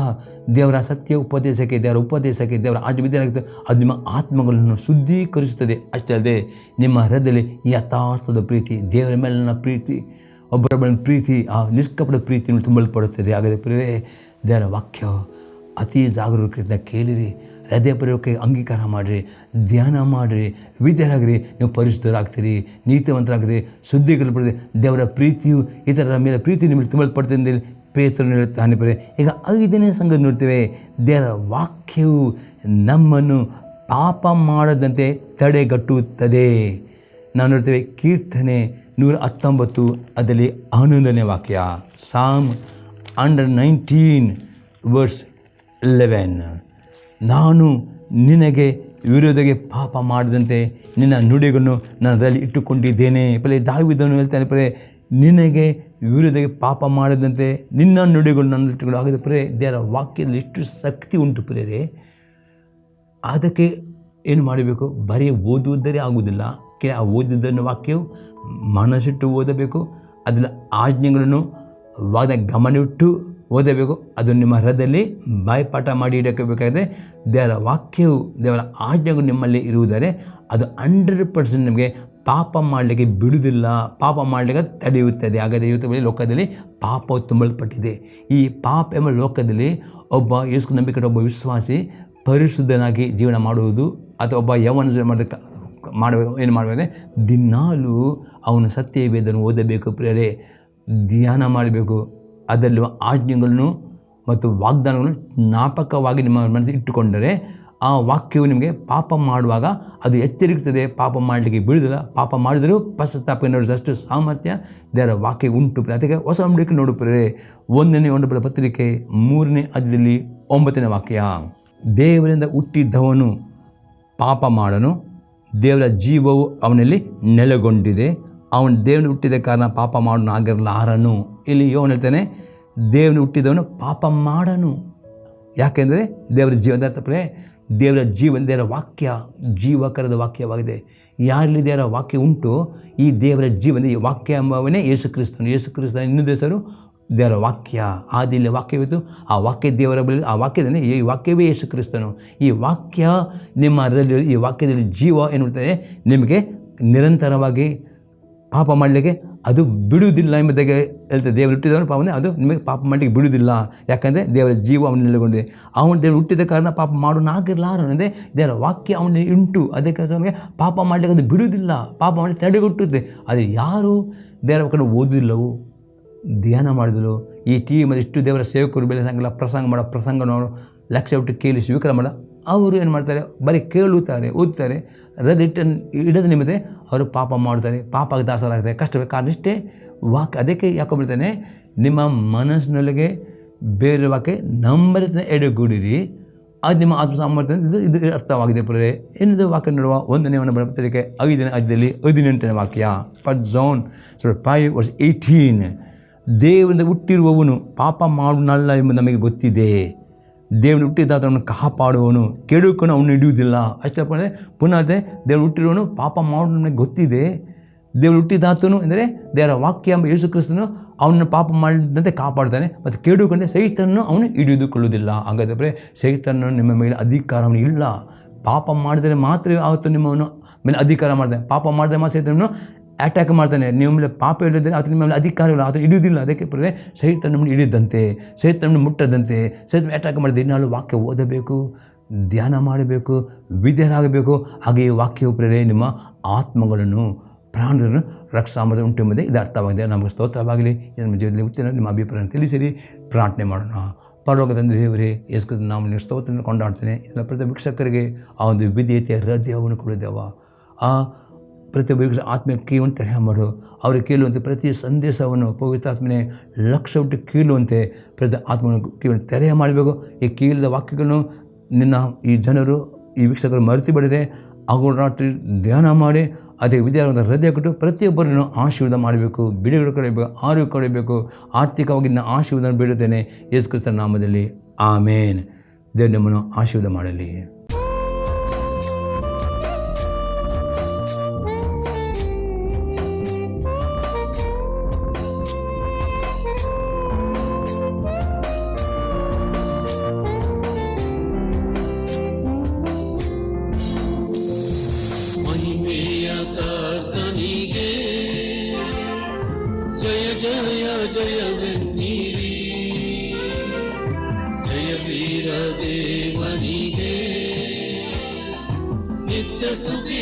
ದೇವರ ಸತ್ಯ ಉಪದೇಶಕ್ಕೆ, ದೇವರ ಉಪದೇಶಕ್ಕೆ, ದೇವರ ವಿದ್ಯಾರಾಗುತ್ತೆ, ಅದು ನಿಮ್ಮ ಆತ್ಮಗಳನ್ನು ಶುದ್ಧೀಕರಿಸುತ್ತದೆ. ಅಷ್ಟೇ ಅಲ್ಲದೆ ನಿಮ್ಮ ಹೃದಯದಲ್ಲಿ ಯಥಾರ್ಥದ ಪ್ರೀತಿ, ದೇವರ ಮೇಲಿನ ಪ್ರೀತಿ, ಒಬ್ಬರೊಬ್ಬರ ಪ್ರೀತಿ, ಆ ನಿಷ್ಕಪಟ ಪ್ರೀತಿಯನ್ನು ತುಂಬಲ್ಪಡುತ್ತದೆ. ಹಾಗಾದರೆ ಪ್ರಿಯರೇ, ದೇವರ ವಾಕ್ಯ ಅತಿ ಜಾಗರೂಕತೆಯಿಂದ ಕೇಳಿರಿ, ಹೃದಯಪೂರ್ವಕ ಅಂಗೀಕಾರ ಮಾಡಿರಿ, ಧ್ಯಾನ ಮಾಡಿರಿ, ವಿದ್ಯಾರಾಗಿರಿ, ನೀವು ಪರಿಶುದ್ಧರಾಗ್ತೀರಿ, ನೀತಿವಂತರಾಗ್ತೀರಿ, ಶುದ್ಧೀಕರಿಸಲ್ಪಡ್ತೀರಿ. ದೇವರ ಪ್ರೀತಿಯು ಇತರರ ಮೇಲೆ ಪ್ರೀತಿ ನಿಮಗೆ ತುಂಬಲ್ಪಡ್ತದೆ ಎಂದು ಪೇತ್ರನು ಹೇಳುತ್ತಾನೆ. ಈಗ 5ನೇ ಸಂಗತಿ ನೋಡ್ತೇವೆ, ದೇವರ ವಾಕ್ಯವು ನಮ್ಮನ್ನು ಪಾಪ ಮಾಡದಂತೆ ತಡೆಗಟ್ಟುತ್ತದೆ. ನಾವು ನೋಡ್ತೇವೆ ಕೀರ್ತನೆ 119 ಅದರಲ್ಲಿ 11ನೇ ವಾಕ್ಯ, ಸಾಮ್ 119:11, ನಾನು ನಿನಗೆ ವಿರೋಧಕ್ಕೆ ಪಾಪ ಮಾಡದಂತೆ ನಿನ್ನ ನುಡಿಗಳನ್ನು ನನ್ನಲ್ಲಿ ಇಟ್ಟುಕೊಂಡಿದ್ದೇನೆ. ದಾವೀದನು ಹೇಳ್ತಾನೆ, ನಿನಗೆ ವಿರೋಧಕ್ಕೆ ಪಾಪ ಮಾಡದಂತೆ ನಿನ್ನ ನುಡಿಗಳು ನನ್ನ ಇಟ್ಟುಕೊಂಡು. ಹಾಗಾದರೆ ದೇವರ ವಾಕ್ಯದಲ್ಲಿ ಎಷ್ಟು ಶಕ್ತಿ ಉಂಟು ಪ್ರಿಯರೇ. ಅದಕ್ಕೆ ಏನು ಮಾಡಬೇಕು? ಬರೀ ಓದುವುದರೇ ಆಗುವುದಿಲ್ಲ. ಆ ಓದಿದ್ದನ್ನು ವಾಕ್ಯವು ಮನಸ್ಸಿಟ್ಟು ಓದಬೇಕು, ಅದರ ಆಜ್ಞೆಗಳನ್ನು ಗಮನವಿಟ್ಟು ಓದಬೇಕು. ಅದು ನಿಮ್ಮ ಹೃದಯದಲ್ಲಿ ಬಾಯ್ಪಾಠ ಮಾಡಿ ಇಡಬೇಕಾಗಿದೆ. ದೇವರ ವಾಕ್ಯವು, ದೇವರ ಆಜ್ಞೆಗಳು ನಿಮ್ಮಲ್ಲಿ ಇರುವುದರೆ ಅದು 100% ನಿಮಗೆ ಪಾಪ ಮಾಡಲಿಕ್ಕೆ ಬಿಡುವುದಿಲ್ಲ, ಪಾಪ ಮಾಡಲಿಕ್ಕೆ ತಡೆಯುತ್ತದೆ. ಹಾಗಾದರೆ ಇವತ್ತು ಲೋಕದಲ್ಲಿ ಪಾಪವು ತುಂಬಲ್ಪಟ್ಟಿದೆ. ಈ ಪಾಪ ಎಂಬ ಲೋಕದಲ್ಲಿ ಒಬ್ಬ ಯೇಸು ನಂಬಿಕೆ ಒಬ್ಬ ವಿಶ್ವಾಸಿ ಪರಿಶುದ್ಧನಾಗಿ ಜೀವನ ಮಾಡುವುದು ಅಥವಾ ಒಬ್ಬ ಯವನ ಮಾಡಬೇಕು. ಏನು ಮಾಡಬೇಕಂದ್ರೆ ದಿನಾಲೂ ಅವನು ಸತ್ಯ ವೇದವನ್ನು ಓದಬೇಕು ಪ್ರಿಯರೇ, ಧ್ಯಾನ ಮಾಡಬೇಕು. ಅದರಲ್ಲಿ ಆಜ್ಞೆಗಳನ್ನು ಮತ್ತು ವಾಗ್ದಾನಗಳನ್ನು ಜ್ಞಾಪಕವಾಗಿ ನಿಮ್ಮ ಮನಸ್ಸಿಗೆ ಇಟ್ಟುಕೊಂಡರೆ ಆ ವಾಕ್ಯವು ನಿಮಗೆ ಪಾಪ ಮಾಡುವಾಗ ಅದು ಎಚ್ಚರಿಸುತ್ತದೆ. ಪಾಪ ಮಾಡಲಿಕ್ಕೆ ಬಿಡುವುದಿಲ್ಲ. ಪಾಪ ಮಾಡಿದರೂ ಪಶ್ಚಾತ್ತಾಪ ನಡೆಸೋಷ್ಟು ಸಾಮರ್ಥ್ಯ ದೇವರ ವಾಕ್ಯ ಉಂಟು. ಅದಕ್ಕೆ ಹೊಸ ನಂಬಿಕೆ ನೋಡುತ್ತಾರೆ. 1ನೇ ಪತ್ರಿಕೆ 3ನೇ ಅಧ್ಯಾಯದಲ್ಲಿ 9ನೇ ವಾಕ್ಯ, ದೇವರಿಂದ ಹುಟ್ಟಿದವನು ಪಾಪ ಮಾಡನು, ದೇವರ ಜೀವವು ಅವನಲ್ಲಿ ನೆಲೆಗೊಂಡಿದೆ, ಅವನು ದೇವನು ಹುಟ್ಟಿದ ಕಾರಣ ಪಾಪ ಮಾಡೋನು ಆಗಿರಲಾರನು. ಇಲ್ಲಿ ಯೋಹನ ಹೇಳ್ತಾನೆ, ದೇವನು ಹುಟ್ಟಿದವನು ಪಾಪ ಮಾಡನು. ಯಾಕೆಂದರೆ ದೇವರ ಜೀವನ ದೇವರ ಜೀವನ, ದೇವರ ವಾಕ್ಯ ಜೀವಕರದ ವಾಕ್ಯವಾಗಿದೆ. ಯಾರಲ್ಲಿ ದೇವರ ವಾಕ್ಯ ಉಂಟು, ಈ ದೇವರ ಜೀವನ, ಈ ವಾಕ್ಯ ಎಂಬವನೇ ಯೇಸು ಕ್ರಿಸ್ತನು. ಯೇಸು ಕ್ರಿಸ್ತನ ಇನ್ನೊಂದು ಹೆಸರು ದೇವರ ವಾಕ್ಯ. ಆದಿಯಲ್ಲಿ ವಾಕ್ಯವಿತ್ತು, ಆ ವಾಕ್ಯ ದೇವರ ಬಳಿ, ಆ ವಾಕ್ಯದಲ್ಲಿ ಈ ವಾಕ್ಯವೇ ಯೇಸು ಕ್ರಿಸ್ತನು. ಈ ವಾಕ್ಯ ನಿಮ್ಮ ಹೃದಯದಲ್ಲಿ, ಈ ವಾಕ್ಯದಲ್ಲಿ ಜೀವ ಏನುತ್ತದೆ, ನಿಮಗೆ ನಿರಂತರವಾಗಿ ಪಾಪ ಮಾಡಲಿಕ್ಕೆ ಅದು ಬಿಡುವುದಿಲ್ಲ ಎಂಬುದಾಗಿ ಹೇಳ್ತದೆ. ದೇವರು ಹುಟ್ಟಿದವನು ಪಾಪನೇ, ಅದು ನಿಮಗೆ ಪಾಪ ಮಾಡಲಿಕ್ಕೆ ಬಿಡುವುದಿಲ್ಲ. ಯಾಕಂದರೆ ದೇವರ ಜೀವ ಅವನಲ್ಲಿ ನೆಲೆಗೊಂಡಿದೆ. ಅವನು ದೇವರು ಹುಟ್ಟಿದ ಕಾರಣ ಪಾಪ ಮಾಡೋನಾಗಿರಲಾರ. ಅಂದರೆ ದೇವರ ವಾಕ್ಯ ಅವನಲ್ಲಿ ಉಂಟು. ಅದಕ್ಕೆ ನಮಗೆ ಪಾಪ ಮಾಡಲಿಕ್ಕೆ ಅದು ಬಿಡುವುದಿಲ್ಲ, ಪಾಪ ಮಾಡಿ ತಡೆಗಟ್ಟುತ್ತೆ. ಅದು ಯಾರು ದೇವರ ಕಡೆ ಓದುವುದಿಲ್ಲವೋ, ಧ್ಯಾನ ಮಾಡಿದಳು, ಈ ಟಿವಿ ಮತ್ತು ಇಷ್ಟು ದೇವರ ಸೇವಕರು ಬೆಲೆ ಸಂಗಲ ಪ್ರಸಂಗನವರು ಲಕ್ಷ ಬಿಟ್ಟು ಕೇಳಿ ಸ್ವೀಕಾರ ಮಾಡ, ಅವರು ಏನು ಮಾಡ್ತಾರೆ, ಬರೀ ಕೇಳುತ್ತಾರೆ, ಓದ್ತಾರೆ, ಇಡದ ನಿಮ್ಮದೇ ಅವರು ಪಾಪ ಮಾಡ್ತಾರೆ, ಪಾಪಕ್ಕೆ ದಾಸರಾಗ್ತಾರೆ, ಕಷ್ಟವೇ. ಕಾರಣ ಇಷ್ಟೇ ವಾಕ್ಯ. ಅದಕ್ಕೆ ಯಾಕೊಬಿಡ್ತಾನೆ, ನಿಮ್ಮ ಮನಸ್ಸಿನೊಳಗೆ ಬೇರೆ ವಾಕ್ಯ ನಂಬರಿತ ಎಡೆಗೂಡಿರಿ, ಅದು ನಿಮ್ಮ ಆತ್ಮ ಸಾಮರ್ಥ್ಯ. ಇದು ಅರ್ಥವಾಗಿದೆ ಪುರೇ. ಏನಿದು ವಾಕ್ಯ ನೋಡುವ 1ನೇ ಪತ್ರಿಕೆ 5ನೇ ಅಧ್ಯಾಯದಲ್ಲಿ 18ನೇ ವಾಕ್ಯ. First John 5:18. ದೇವರಿಂದ ಹುಟ್ಟಿರುವವನು ಪಾಪ ಮಾಡುವನಲ್ಲ ಎಂಬುದು ನಮಗೆ ಗೊತ್ತಿದೆ. ದೇವನು ಹುಟ್ಟಿದಾತ ಅವನು ಕಾಪಾಡುವವನು, ಕೆಡುಕನು ಅವನು ಹಿಡಿಯುವುದಿಲ್ಲ. ಅಷ್ಟೇ ಪುನಃ ದೇವರು ಹುಟ್ಟಿರುವವನು ಪಾಪ ಮಾಡೋದು ನಮಗೆ ಗೊತ್ತಿದೆ. ದೇವರು ಹುಟ್ಟಿದಾತನು ಎಂದರೆ ದೇವರ ವಾಕ್ಯ ಎಂಬ ಯೇಸು ಕ್ರಿಸ್ತನು ಅವನನ್ನು ಪಾಪ ಮಾಡಿದಂತೆ ಕಾಪಾಡ್ತಾನೆ. ಮತ್ತು ಕೆಡುಕಂದರೆ ಸೈತನನ್ನು ಅವನು ಹಿಡಿದುಕೊಳ್ಳುವುದಿಲ್ಲ. ಹಾಗಾದರೆ ಸೈತನನ್ನು ನಿಮ್ಮ ಮೇಲೆ ಅಧಿಕಾರ ಅವನು ಇಲ್ಲ. ಪಾಪ ಮಾಡಿದರೆ ಮಾತ್ರ ಆವತ್ತು ನಿಮ್ಮನ್ನು ಮೇಲೆ ಅಧಿಕಾರ ಮಾಡ್ತಾನೆ. ಪಾಪ ಮಾಡಿದರೆ ಮಾತ್ರ ಸೈತನನ್ನು ಅಟ್ಯಾಕ್ ಮಾಡ್ತಾನೆ. ನಿಮ್ಮ ಮೇಲೆ ಪಾಪ ಹಿಡಿದರೆ ಆತ ನಿಮ್ಮ ಮೇಲೆ ಅಧಿಕಾರಗಳು ಆತ ಹಿಡಿಯುವುದಿಲ್ಲ. ಅದಕ್ಕೆ ಪುರೇ ಸೈತನನ್ನು ಹಿಡಿದಂತೆ, ಸೈತನನ್ನು ಮುಟ್ಟದಂತೆ, ಸೈತನ ಅಟ್ಯಾಕ್ ಮಾಡಿದ ದಿನಾಲು ವಾಕ್ಯ ಓದಬೇಕು, ಧ್ಯಾನ ಮಾಡಬೇಕು, ವಿಧೇಯರಾಗಬೇಕು. ಹಾಗೆ ಈ ವಾಕ್ಯವು ಪ್ರೇರೆ ನಿಮ್ಮ ಆತ್ಮಗಳನ್ನು, ಪ್ರಾಣಗಳನ್ನು ರಕ್ಷಾಮದ ಉಂಟು ಎಂಬುದೇ ಇದು ಅರ್ಥವಾಗಿದೆ. ನಮಗೆ ಸ್ತೋತ್ರವಾಗಲಿ. ನಮ್ಮ ಜೀವನದಲ್ಲಿ ಉತ್ತರ ನಿಮ್ಮ ಅಭಿಪ್ರಾಯ ತಿಳಿಸಿರಿ. ಪ್ರಾರ್ಥನೆ ಮಾಡೋಣ. ಪರಲೋಕ ತಂದೆ ದೇವರೇ, ಯೇಸು ಕ್ರಿಸ್ತನ ನಾಮದಲ್ಲಿ ಸ್ತೋತ್ರವನ್ನು ಕೊಂಡಾಡ್ತೇನೆ. ಎಲ್ಲ ಪ್ರತಿ ವೀಕ್ಷಕರಿಗೆ ಆ ಒಂದು ವಿಧೇಯತೆಯ ಹೃದಯವನ್ನು ಕೊಡಿದ್ದೇವ. ಆ ಪ್ರತಿಯೊಬ್ಬ ವೀಕ್ಷಕ ಆತ್ಮೀಯ ಕೀವನ್ನು ತೆರೆ ಮಾಡು. ಅವರಿಗೆ ಕೇಳುವಂತೆ ಪ್ರತಿ ಸಂದೇಶವನ್ನು ಪವಿತ್ರಾತ್ಮನೆ ಲಕ್ಷ ಬಿಟ್ಟು ಕೇಳುವಂತೆ ಪ್ರತಿ ಆತ್ಮವನ್ನು ಕೀವನ್ನು ತೆರೆ ಮಾಡಬೇಕು. ಈ ಕೇಳಿದ ವಾಕ್ಯಗಳನ್ನು ನಿನ್ನ ಈ ಜನರು, ಈ ವೀಕ್ಷಕರು ಮರೆತು ಬಿಡದೆ ಹಾಗೂ ರಾತ್ರಿ ಧ್ಯಾನ ಮಾಡಿ ಅದೇ ವಿದ್ಯಾರ್ಥಿ ಹೃದಯ ಕೊಟ್ಟು ಪ್ರತಿಯೊಬ್ಬರನ್ನು ಆಶೀರ್ವಾದ ಮಾಡಬೇಕು, ಬಿಡುಗಡೆ ಕೊಡಬೇಕು, ಆರೋಗ್ಯ ಕೊಡಬೇಕು. ಆರ್ಥಿಕವಾಗಿ ನಾನು ಆಶೀರ್ವಾದ ಬೇಡುತ್ತೇನೆ ಯೇಸು ಕ್ರಿಸ್ತನ ನಾಮದಲ್ಲಿ. ಆಮೇನ್. ದೇವರು ನಿಮ್ಮನ್ನು ಆಶೀರ್ವಾದ ಮಾಡಲಿ. ಜಯವೆನ್ನಿರಿ, ಜಯ ವೀರ ದೇವನಿಗೆ ನಿತ್ಯ ಸ್ತುತಿ.